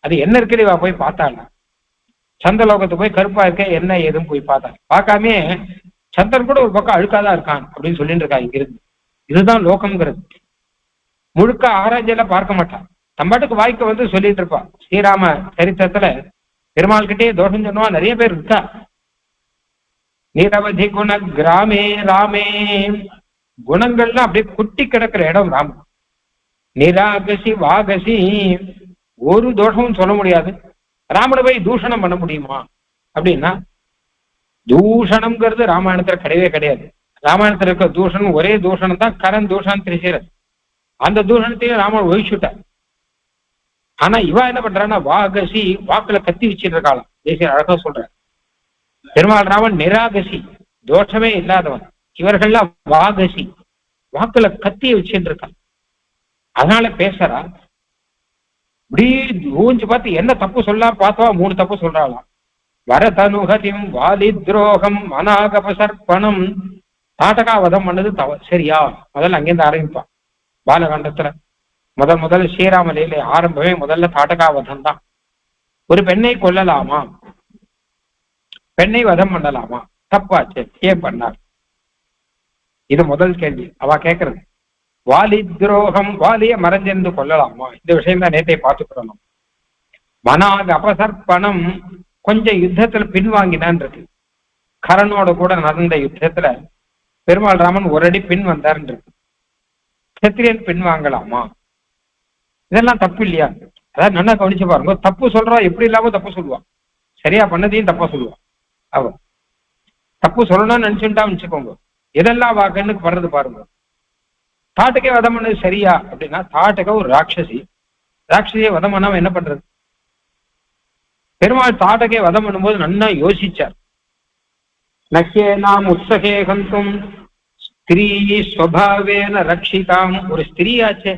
அது என்ன இருக்குன்னு இவ போய் பார்த்தாள். சந்திரலோகத்துக்கு போய் கருப்பா இருக்க என்ன ஏதுன்னு போய் பார்த்தாள். பார்க்காமே சந்திரன் கூட ஒரு பக்கம் அழுக்காதான் இருக்கான் அப்படின்னு சொல்லிட்டு இருக்கா இங்க இருந்து. இதுதான் லோகம்ங்கிறது. முழுக்க ஆராய்ச்சியெல்லாம் பார்க்க மாட்டான், தம்பாட்டுக்கு வாய்க்க சொல்லிட்டு இருப்பான். ஸ்ரீராம சரித்திரத்துல பெருமாள் கிட்டே தோஷம் சொன்னவா நிறைய பேர் இருக்கா. நிரவதி குண கிராமே ராமே, குணங்கள்லாம் அப்படியே குட்டி கிடக்கிற இடம் ராமன். நிராகசி வாகசி, ஒரு தோஷமும் சொல்ல முடியாது. ராமனை போய் தூஷணம் பண்ண முடியுமா அப்படின்னா, தூஷணம்ங்கிறது ராமாயணத்துல கிடையவே கிடையாது. ராமாயணத்துல இருக்க தூஷணம் ஒரே தூஷணம் தான், கரண் தூஷணம் திரிசீரன். அந்த தூஷணத்தையும் ராமன் ஒழிச்சுட்டார். ஆனா இவா என்ன பண்றான்னா வாகசி, வாக்குல கத்தி வச்சிட்டு இருக்காளாம். தேசிய அழகா சொல்ற பெருமாள் ராமன் நிராகசி, தோஷமே இல்லாதவன். இவர்கள்லாம் வாகசி, வாக்குல கத்திய வச்சுட்டு இருக்கான். அதனால பேசுறா. இப்படி ஊஞ்சு பார்த்து என்ன தப்பு சொல்லலாம் பார்த்தவா 3 தப்பு சொல்றாளாம். வரதனுகதிம் வாலித்ரோகம் மனாகபசர்ப்பணம், தாட்டகாவதம் பண்ணது சரியா? முதல்ல அங்கேருந்து ஆரம்பிப்பான். பாலகாண்டத்துல முதல்ல ஸ்ரீராமலையில ஆரம்பமே முதல்ல தாட்டகாவதம் தான். ஒரு பெண்ணை கொல்லலாமா, பெண்ணை வதம் பண்ணலாமா, தப்பாச்சு, ஏன் பண்ணார்? இது முதல் கேள்வி அவ கேட்கறது. வாலி துரோகம், வாலிய மறைஞ்சிருந்து கொள்ளலாமா? இந்த விஷயம் தான் நேற்றை பார்த்துக்கிறோம். மனாக அபசர்ப்பணம், கொஞ்சம் யுத்தத்துல பின்வாங்கினான் இருக்கு. கரனோட கூட நடந்த யுத்தத்துல பெருமாள் ராமன் ஒரு அடி பின் வந்தார்ன்னு இருக்கு. சத்திரியன் பின்வாங்கலாமா? இதெல்லாம் தப்பு இல்லையா? அதாவது நல்லா கவனிச்சு பாருங்க. தப்பு சொல்றா, எப்படி இல்லாம தப்பு சொல்லுவான், சரியா பண்ணதையும் தப்பா சொல்லுவான். அவ தப்பு சொல்லணும்னு நினைச்சுட்டான்னு வச்சுக்கோங்க, எதெல்லாம் கண்ணுக்கு படுறது பாருங்க. தாட்டுக்கே வதம் பண்ணது சரியா அப்படின்னா, தாட்டுக்க ஒரு ராட்சசி, ராட்சசியை வதம் பண்ணாம என்ன பண்றது? பெருமாள் தாட்டகே வதம் பண்ணும்போது நன்னா யோசிச்சார். நக்கே நாம் உற்சகே கந்தும் ஸ்திரீ ஸ்வபாவேன ரக்ஷிதாம், ஒரு ஸ்திரீயாச்சே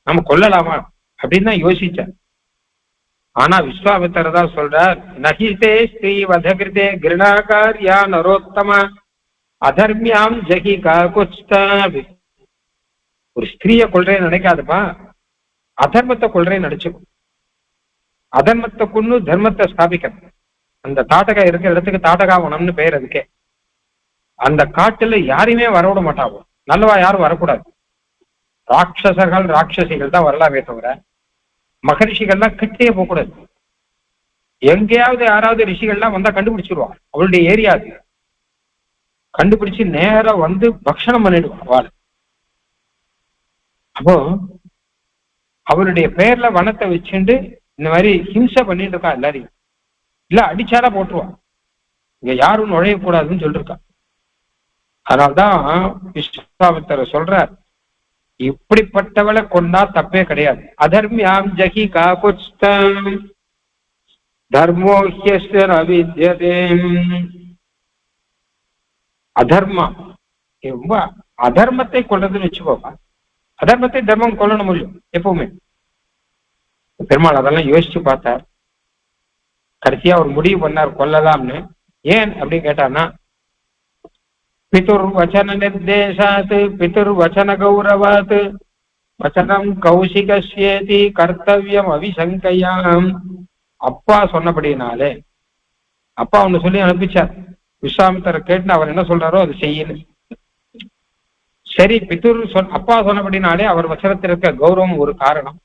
நம்ம கொல்லலாமா அப்படின்னு தான் யோசிச்சார். ஆனா விஸ்வாமித்திரர் தான் சொல்றார், நஹிதே ஸ்ரீ வதகிருதே கிருணாகாரியா நரோத்தம அதர்மியாம் ஜகி காகுஸ்தா. ஒரு ஸ்திரீய கொள்றேன்னு நினைக்காதுப்பா, அதர்மத்தை கொள்றேன்னு நினைச்சுக்கும். அதர்மத்தை கொண்டு தர்மத்தை ஸ்தாபிக்கணும். அந்த தாட்டகா இருக்கிற இடத்துக்கு தாட்டகாவனம்னு பெயர். அதுக்கே அந்த காட்டுல யாரையுமே வரவிட மாட்டாவோ, நல்லவா யாரும் வரக்கூடாது. ராட்சசர்கள் ராட்சசிகள் தான் வரலாமே தவிர மகரிஷிகள்லாம் கிட்டே போகக்கூடாது. எங்கேயாவது யாராவது ரிஷிகள்லாம் வந்தா கண்டுபிடிச்சிருவா, அவளுடைய ஏரியா அது. கண்டுபிடிச்சு நேரம் பக்ஷணம் பண்ணிடுவா அவளை. அப்போ அவருடைய பெயர்ல வனத்தை வச்சுட்டு இந்த மாதிரி ஹிம்சை பண்ணிட்டு இருக்கா எல்லாரையும். இல்ல அடிச்சாரா போட்டுருவான். இங்க யாரும் நுழையக்கூடாதுன்னு சொல்லிருக்கா. அதனால்தான் விஸ்வாமித்திரர் சொல்றார், இப்படிப்பட்டவளை கொண்டா தப்பே கிடையாது. அதர்மியாம் ஜகி காகுஸ்தம் தர்மோஹ்யஸ்ய நவித்யதே. அதர்மம் ரொம்ப அதர்மத்தை கொள்றதுன்னு வச்சுக்கோப்பா. அதர்மத்தை தர்மம் கொல்லணும் முடியும் எப்பவுமே. பெருமாள் அதெல்லாம் யோசிச்சு பார்த்தார். கடைசியா ஒரு முடிவு பண்ணார் கொல்லலாம்னு. ஏன் அப்படின்னு கேட்டான்னா, பிதுர் வச்சன நிர்தேசாத் பிதுர் வச்சன கௌரவாத் வச்சனம் கௌசிகஸ்யேதி கர்த்தவியம் அவிசங்கையாம். அப்பா சொன்னபடினாலே, அப்பா ஒண்ணு சொல்லி அனுப்பிச்சார். விஸ்வாமித்திரர் கேட்டு அவர் என்ன சொல்றாரோ அது செய்யல. சரி, பிதுர் அப்பா சொன்னபடினாலே அவர் வச்சனத்தில் இருக்க கௌரவம் ஒரு காரணம்.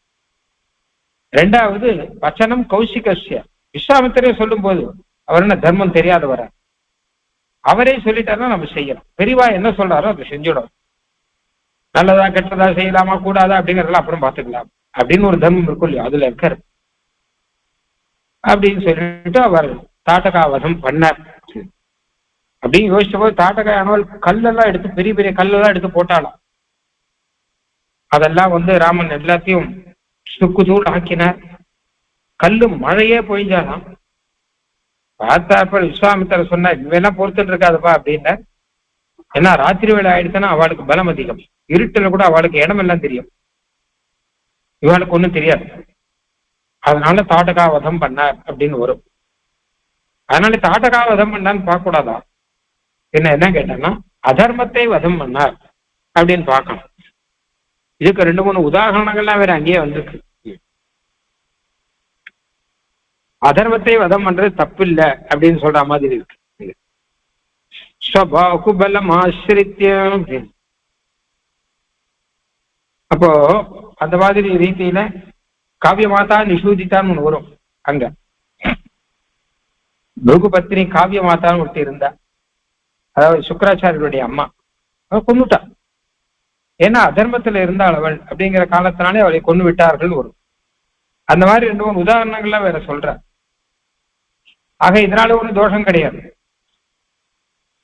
ரெண்டாவது வச்சனம் கௌசிகஸ்ய, விஸ்வாமித்திரே சொல்லும் போது அவர் என்ன தர்மம் தெரியாதவர, அவரே சொல்லிட்டாருன்னா நம்ம செய்யலாம். பெரியவா என்ன சொல்றாரோ அதை செஞ்சிடும். நல்லதா கெட்டதா செய்யலாமா கூடாதா அப்படிங்கறதெல்லாம் அப்புறம் பார்த்துக்கலாம் அப்படின்னு ஒரு தர்மம் இருக்கும் இல்லையா, அதுல இருக்காரு அப்படின்னு சொல்லிட்டு அவர் தாட்டகாவதம் பண்ணார். அப்படின்னு யோசிச்ச போது தாட்டகாயானவள் கல்லெல்லாம் எடுத்து பெரிய பெரிய கல்லெல்லாம் எடுத்து போட்டாலாம். அதெல்லாம் ராமன் எல்லாத்தையும் சுக்கு தூள் ஆக்கினார். கல்லு மழையே பொழிஞ்சாலாம். பார்த்தாப்ப விஸ்வாமித்திரர் சொன்னார், இவெல்லாம் பொறுத்துட்டு இருக்காதுப்பா அப்படின்னா. ஏன்னா ராத்திரி வேலை ஆயிடுச்சுன்னா அவளுக்கு பலம் அதிகம். இருட்டுல கூட அவளுக்கு இடம் எல்லாம் தெரியும், இவளுக்கு ஒண்ணும் தெரியாது. அதனால தாட்டகாவதம் பண்ணார் அப்படின்னு வரும். அதனால தாட்டகாவதம் பண்ணான்னு பார்க்க கூடாதா? என்ன கேட்டான்னா அதர்மத்தை வதம் பண்ணார் அப்படின்னு பார்க்கணும். இதுக்கு 2-3 உதாரணங்கள்லாம் வேற அங்கேயே வந்திருக்கு. அதர்மத்தை வதம் பண்றது தப்பு இல்லை அப்படின்னு சொல்ற மாதிரி இருக்கு. ஸ்வபாகுபலம் ஆசிரித்யம். அப்போ அந்த மாதிரி ரீதியில காவிய மாதா நிஷூதித்தான்னு ஒண்ணு வரும். அங்க பகுபத்தினி காவிய மாதான்னு ஒருத்தி இருந்தா, அதாவது சுக்கராச்சாரியருடைய அம்மா. அவள் கொன்னுட்டா. ஏன்னா அதர்மத்துல இருந்தாள் அவள் அப்படிங்கிற காலத்தினாலே அவளை கொண்டு விட்டார்கள் வரும். அந்த மாதிரி 2-3 உதாரணங்கள்லாம் வேற சொல்ற. ஆக இதனால ஒன்றும் தோஷம் கிடையாது.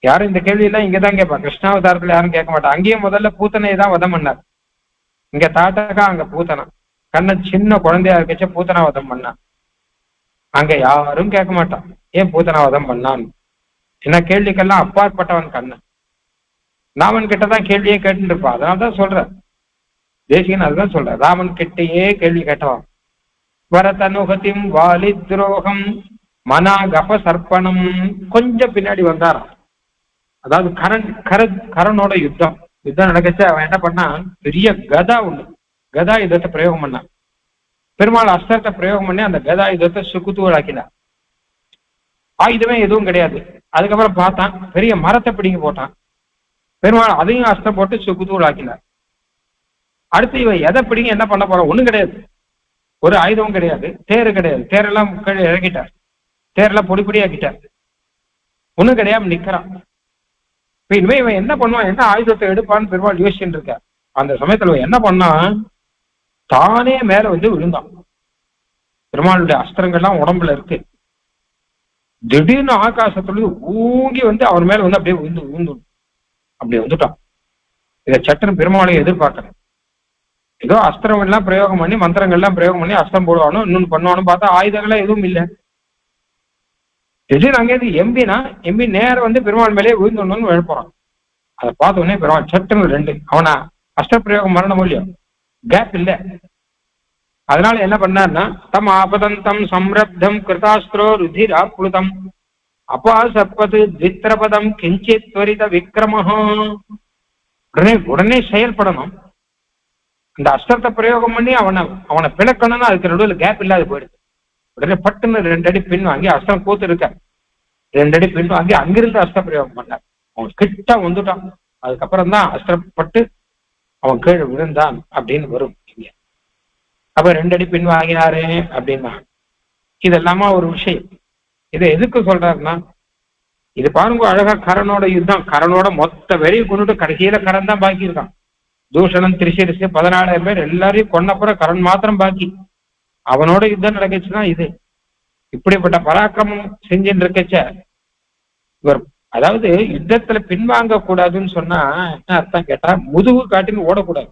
யாரும் இந்த கேள்வி எல்லாம் இங்கதான் கேட்பா. கிருஷ்ணாவதாரத்துல யாரும் கேட்க மாட்டா. அங்கேயும் முதல்ல பூத்தனை தான் வதம் பண்ணார். இங்க தாட்டகா, அங்க பூத்தனா. கண்ணன் சின்ன குழந்தையா இருக்கச்ச பூத்தனா வதம் பண்ணான். அங்க யாரும் கேட்க மாட்டான் ஏன் பூத்தனா வதம் பண்ணான். ஏன்னா கேள்விக்கெல்லாம் அப்பாற்பட்டவன் கண்ணன். ராமன் கிட்டதான் கேள்வியே கேட்டு இருப்பான். அதனால்தான் சொல்ற தேசிகன், அதுதான் சொல்ற. ராமன் கிட்டையே கேள்வி கேட்டவான். வரதனுகதிம் வாலி துரோகம் மனாகப சர்ப்பணம். கொஞ்சம் பின்னாடி வந்தாராம். அதாவது கரனோட யுத்தம் நடக்கச்சு. அவன் என்ன பண்ணான், பெரிய கதா உண்டு, கதா யுத்தத்தை பிரயோகம் பண்ணான். பெருமாள் அஸ்திரத்தை பிரயோகம் பண்ணி அந்த கதா யுத்தத்தை சுக்குத்தூளாக்கினான். ஆயுதமே எதுவும் கிடையாது. அதுக்கப்புறம் பார்த்தான், பெரிய மரத்தை பிடிங்கி போட்டான். பெருமாள் அதையும் அஸ்திரம் போட்டு சுக்குத்தூளாக்கினார். அடுத்து இவன் எதை பிடிங்க என்ன பண்ண போறான், ஒண்ணும் கிடையாது. ஒரு ஆயுதமும் கிடையாது, தேரு கிடையாது. தேரெல்லாம் இறக்கிட்டார், தேரெல்லாம் பொடி பொடியாக்கிட்டார். ஒண்ணும் கிடையாது, நிக்கிறான். இனிமே இவன் என்ன பண்ணுவான், என்ன ஆயுதத்தை எடுப்பான்னு பெருமாள் யோசிச்சுட்டு இருக்க. அந்த சமயத்துல என்ன பண்ணான், தானே மேல விழுந்தான். பெருமாளுடைய அஸ்திரங்கள்லாம் உடம்புல இருக்கு. திடீர்னு ஆகாசத்துல ஊங்கி அவர் மேல அப்படியே விழுந்து அப்படி வந்துட்டான். இதை சட்டுன்னு பெருமாளை எதிர்பார்க்கிறேன். ஏதோ அஸ்திரம் எல்லாம் பிரயோகம் பண்ணி மந்திரங்கள்லாம் பிரயோகம் பண்ணி அஸ்திரம் போடுவானோ இன்னொன்னு பண்ணுவானு பார்த்தா ஆயுதங்கள்லாம் எதுவும் இல்லை. திடீர்னு அங்கேயிருந்து எம்பி நேரம் பெருமாள் மேலேயே விழுந்தோன்னு எழுப்புறான். அதை பார்த்த உடனே பெருமாள் சட்டுன்னு 2 அவனா அஸ்திர பிரயோகம் மரணம் இல்லையோ, கேப் இல்லை. அதனால என்ன பண்ணார்னா, தம் ஆபதந்தம் சம்ரப்தம் கிருதாஸ்திரோ ருதிரா புளுதம் அபாசப்பது த்வித்ரபதம் கிஞ்சித் துவரித விக்ரமஹா. உடனே செயல்படணும். அந்த அஸ்திரத்தை பிரயோகம் பண்ணி அவனை பிளக்கணும்னா அதுக்கு நடுவில் கேப் இல்லாத போயிடுது. உடனே பட்டுன்னு 2 அடி பின் வாங்கி அஸ்திரம் கூத்து இருக்க 2 அடி பின் வாங்கி அங்கிருந்து அஸ்திர பிரயோகம் பண்ணார். அவன் கிட்ட வந்துட்டான். அதுக்கப்புறம் தான் அஸ்திரப்பட்டு அவன் கீழே விழுந்தான் அப்படின்னு வரும் இங்க. அப்ப 2 அடி பின் வாங்கினாரு அப்படின்னா இதெல்லாமா ஒரு விஷயம். இதை எதுக்கு சொல்றாருன்னா, இது பாருங்க அழகா கரனோட யுத்தம். கரனோட மொத்த வெறியை கொண்டுட்டு கடைசியில கரன் தான் பாக்கி இருக்கான். தூஷணம் திரிசிரிசு 14,000 பேர் எல்லாரையும் கொன்னப்புறம் கரன் மாத்திரம் பாக்கி. அவனோட யுத்தம் நடக்குச்சுன்னா இது இப்படிப்பட்ட பராக்கிரமம் செஞ்சுட்டு இருக்கச்ச இவர், அதாவது யுத்தத்துல பின்வாங்க கூடாதுன்னு சொன்னா என்ன அர்த்தம் கேட்டா, முதுகு காட்டின்னு ஓடக்கூடாது,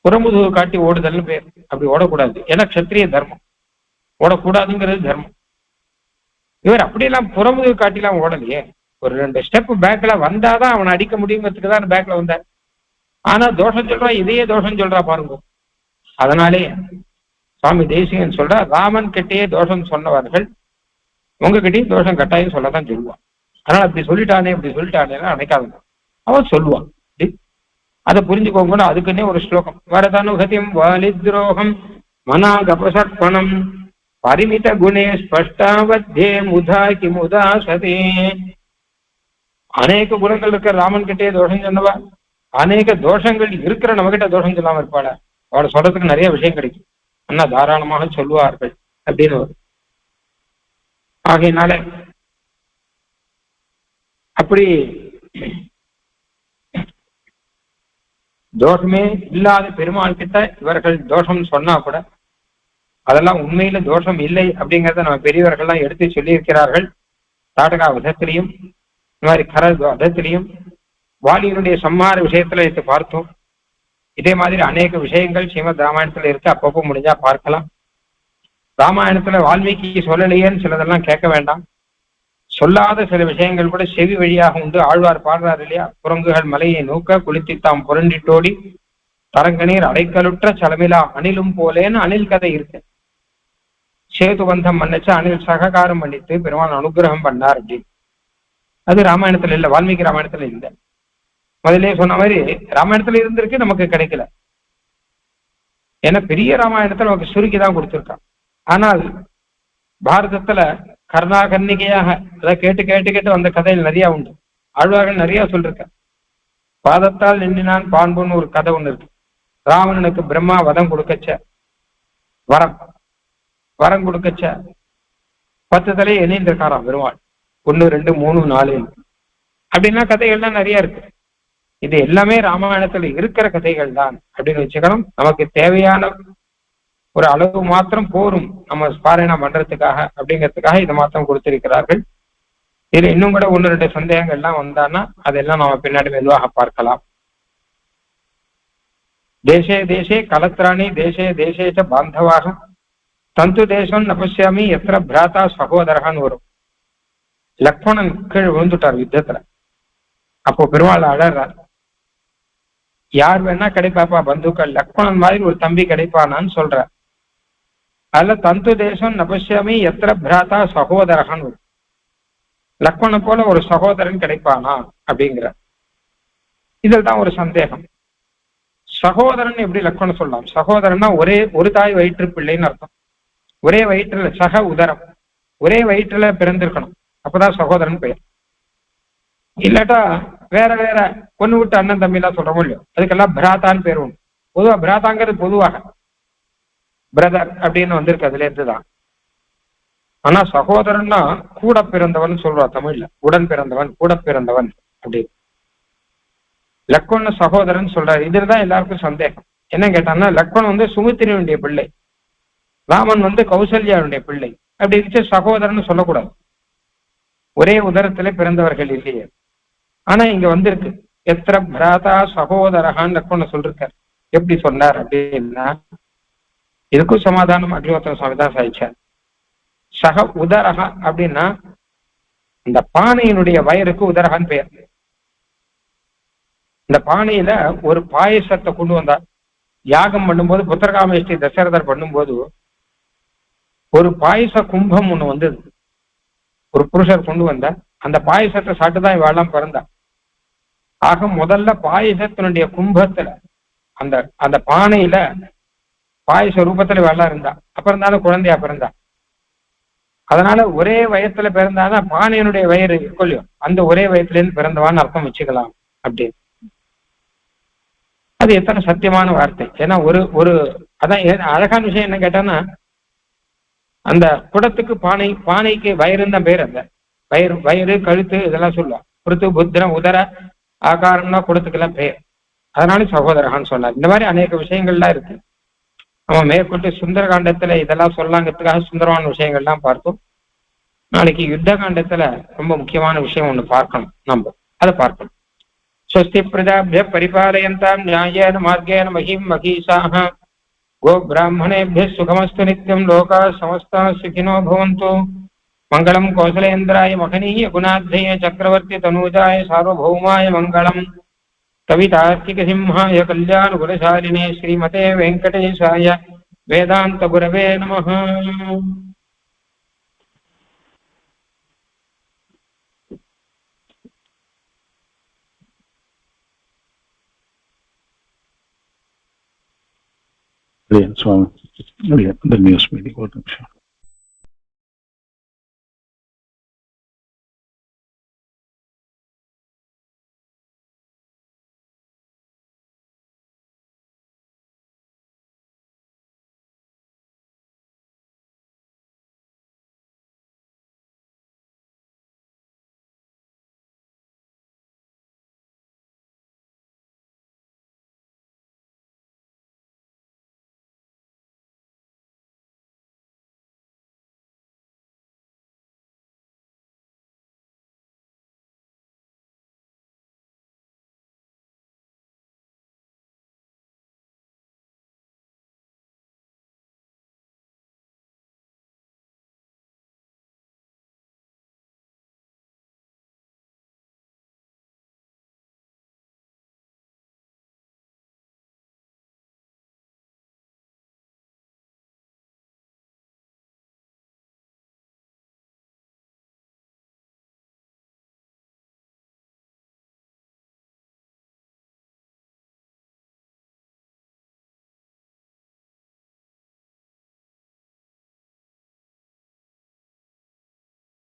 புறமுதுகு காட்டி ஓடுதல்னு பேர். அப்படி ஓடக்கூடாது, ஏன்னா க்ஷத்திரிய தர்மம், ஓடக்கூடாதுங்கிறது தர்மம். இவர் அப்படியெல்லாம் புறமுதுகு காட்டிலாம் ஓடலையே, ஒரு 2 ஸ்டெப் பேக்ல வந்தாதான் அவனை அடிக்க முடியுங்கிறதுக்கு தான் பேக்ல வந்தார். ஆனா தோஷம் சொல்றா, இதையே தோஷம் சொல்றா பாருங்க. அதனாலே சுவாமி தேசிகன் சொல்ற, ராமன் கிட்டேயே தோஷம் சொன்னவர்கள் உங்ககிட்டயும் தோஷம் கட்டாயம் சொல்லதான் சொல்லுவான். அதனால அப்படி சொல்லிட்டானே இப்படி சொல்லிட்டானே நினைக்காதுங்க, அவன் சொல்லுவான். அதை புரிஞ்சுக்கோங்க. அதுக்குன்னே ஒரு ஸ்லோகம், வரதனுகதிம் வாலி துரோகம் மனாகபசர்ப்பணம் பரிமித குணே ஸ்பஷ்டாவத்தே முதா கிமுதா சதே. அநேக குணங்கள் இருக்கிற ராமன் கிட்டே தோஷம் சொன்னவா, அநேக தோஷங்கள் இருக்கிற நம்ம கிட்ட தோஷம் சொல்லாம இருப்பாள, அவளை சொல்றதுக்கு நிறைய விஷயம் கிடைக்கும், ஆனா தாராளமாக சொல்லுவார்கள் அப்படின்னு வரும். ஆகையினால அப்படி தோஷமே இல்லாத பெருமாள் கிட்ட இவர்கள் தோஷம் சொன்னா கூட அதெல்லாம் உண்மையில தோஷம் இல்லை அப்படிங்கிறத நம்ம பெரியவர்கள்லாம் எடுத்து சொல்லியிருக்கிறார்கள். தாடகா வதத்திலையும் இந்த மாதிரி கர வதத்திலையும் வாலியினுடைய சம்மார விஷயத்துல எடுத்து பார்த்தோம். இதே மாதிரி அநேக விஷயங்கள் ஸ்ரீமத் ராமாயணத்துல இருக்கு, அப்பப்போ முடிஞ்சா பார்க்கலாம். ராமாயணத்துல வால்மீகி சொல்லலையேன்னு சிலதெல்லாம் கேட்க வேண்டாம், சொல்லாத சில விஷயங்கள் கூட செவி வழியாக உண்டு. ஆழ்வார் பாடுறாரு இல்லையா, குரங்குகள் மலையை நோக்க குளித்தித்தாம் புரண்டிட்டோடி தரங்கநீர் அடைக்கலுற்ற சலமிலா அணிலும் போலேன்னு அணில் கதை இருக்கு. சேது பந்தம் பண்ணச்சு அணில் சககாரம் பண்ணிட்டு பெருமாள் அனுகிரகம் பண்ணார் அப்படின்னு. அது ராமாயணத்துல இல்லை, வால்மீகி ராமாயணத்துல இல்லை. முதலே சொன்ன மாதிரி ராமாயணத்துல இருந்திருக்கு, நமக்கு கிடைக்கல. ஏன்னா பெரிய ராமாயணத்துல நமக்கு சுருக்கிதான் கொடுத்துருக்கான். ஆனால் பாரதத்துல கர்ணா கன்னிகையாக அதை கேட்டு கேட்டு கேட்டு வந்த கதையில் நிறைய உண்டு. ஆழ்வார்கள் நிறைய சொல்லிருக்க. பாதத்தால் நின்றினான் பான்புன்னு ஒரு கதை ஒண்ணு இருக்கு. ராவணனுக்கு பிரம்மா வதம் கொடுக்கச்ச வரம் கொடுக்கச்ச 10 தலையை எண்ணிட்டு இருக்காராம் பெருமாள், 1 2 3 4 அப்படின்னா கதைகள்லாம் நிறைய இருக்கு. இது எல்லாமே ராமாயணத்துல இருக்கிற கதைகள் தான் அப்படின்னு வச்சுக்கணும். நமக்கு தேவையான ஒரு அளவு மாத்திரம் போரும் நம்ம பாராயணம் பண்றதுக்காக அப்படிங்கிறதுக்காக இதை மாத்திரம் கொடுத்திருக்கிறார்கள். இதுல இன்னும் கூட 1 2 சந்தேகங்கள்லாம் வந்தான்னா அதெல்லாம் நம்ம பின்னாடி மெதுவாக பார்க்கலாம். தேசே தேசே கலத்ராணி தேசே தேசேச்ச பாந்தவாக தந்து தேசம் நபஸ்யாமி எத்திர பிராத்தா சகோதரகான்னு வரும். லக்ஷ்மணன் கீழ் விழுந்துட்டார் யுத்தத்துல. அப்போ பெருமாள் அழறார், யார் வேணா கிடைப்பாப்பா பந்துக்கள், லக்ஷ்மணன் மாதிரி ஒரு தம்பி கிடைப்பானான்னு சொல்ற. அதுல தந்து தேசம் நபஸ்யாமி எத்திர பிராத்தா சகோதரகான்னு வரும். லக்ஷ்மணன் போல ஒரு சகோதரன் கிடைப்பானா அப்படிங்கிற. இதில் தான் ஒரு சந்தேகம். சகோதரன் எப்படி லக்ஷ்மணன் சொல்லலாம்? சகோதரன்னா ஒரு தாய் வயிற்று பிள்ளைன்னு அர்த்தம். ஒரே வயிற்றுல சக உதரம், ஒரே வயிற்றுல பிறந்திருக்கணும், அப்பதான் சகோதரன் பெயர். இல்லாட்டா வேற வேற பொண்ணு விட்டு அண்ணன் தம்பி எல்லாம் சொல்றோமோ இல்லையோ, அதுக்கெல்லாம் பிராத்தான்னு பேர் உண்டு. பொதுவா பிராத்தாங்கிறது பொதுவாக பிரதர் அப்படின்னு வந்திருக்கு, அதுல இருந்துதான். ஆனா சகோதரன்னா கூட பிறந்தவன் சொல்றா தமிழ்ல, உடன் பிறந்தவன் கூட பிறந்தவன் அப்படின்னு. லக்ஷ்மண சகோதரன் சொல்றாரு. இதுலதான் எல்லாருக்கும் சந்தேகம். என்ன கேட்டான்னா, லக்ஷ்மணன் சுமித்திரனுடைய பிள்ளை, ராமன் கௌசல்யாவுடைய பிள்ளை. அப்படி இருந்துச்சு சகோதரன் சொல்லக்கூடாது, ஒரே உதரத்துல பிறந்தவர்கள் இல்லையே. ஆனா இங்க வந்திருக்கு எத்திர பிராதா சகோதரகான்னு லக்ஷ்மணன் சொல்லிருக்கார். எப்படி சொன்னார் அப்படின்னா, இதுக்கும் சமாதானம் அக்னிஹோத்திர சுவாமி தான் சாதிச்சார். சக உதரகா அப்படின்னா இந்த பானையினுடைய வயருக்கு உதரகான்னு பெயர். இந்த பானையில ஒரு பாயசத்தை கொண்டு வந்தார். யாகம் பண்ணும்போது புத்திரகாமேஷ்டி தசரதர் பண்ணும்போது ஒரு பாயச கும்பம் ஒண்ணு வந்தது. ஒரு புருஷர் கொண்டு வந்த அந்த பாயசத்தை சாப்பிட்டுதான் இவாளெல்லாம் பிறந்தா. ஆக முதல்ல பாயசத்தினுடைய கும்பத்துல அந்த அந்த பானையில பாயச ரூபத்துல இவாளெல்லாம் இருந்தா. அப்புறம் தானே குழந்தையா பிறந்தா. அதனால ஒரே வயத்துல பிறந்தாதான் பானையினுடைய வயிறு இருக்கொல்லையோ, அந்த ஒரே வயத்துல இருந்து பிறந்தவான்னு அர்த்தம் வச்சுக்கலாம் அப்படின்னு. அது எத்தனை சத்தியமான வார்த்தை. ஏன்னா ஒரு அதான் அழகான விஷயம் என்ன கேட்டான்னா, அந்த குடத்துக்கு பானைக்கு வயிறுன்னு தான் பேர். அந்த வயிறு கழுத்து இதெல்லாம் சொல்லுவான். புருத்து புத்திரம் உதர ஆகாரம்னா குடத்துக்கெல்லாம் பேர். அதனால சகோதரகான்னு சொன்னார். இந்த மாதிரி அநேக விஷயங்கள்லாம் இருக்கு. நம்ம மேற்கொண்டு சுந்தரகாண்டத்துல இதெல்லாம் சொல்லலாங்கிறதுக்காக சுந்தரமான விஷயங்கள்லாம் பார்த்தோம். நாளைக்கு யுத்த காண்டத்துல ரொம்ப முக்கியமான விஷயம் ஒண்ணு பார்க்கணும், நம்ம அதை பார்க்கணும். ஸ்வஸ்தி பிரஜாபிய பரிபாலயந்தாம் நியாயேன மார்கேன மகிம் மகீஷாஹ கோ பிராமணேபிய சுகமஸ்து நித்யம் லோகா சமஸ்தா சுகினோ பவந்து மங்களம் கோசலேந்திராய மகனீய குணாத்யய சக்கரவர்த்தி தனூஜாய சார்வபௌமாய மங்களம் கவிதார்க்கிக சிம்ஹாய கல்யாண குணசாலினே ஸ்ரீமதே வெங்கடேசாய வேதாந்த குரவே நமஹ. Swami, the news meeting.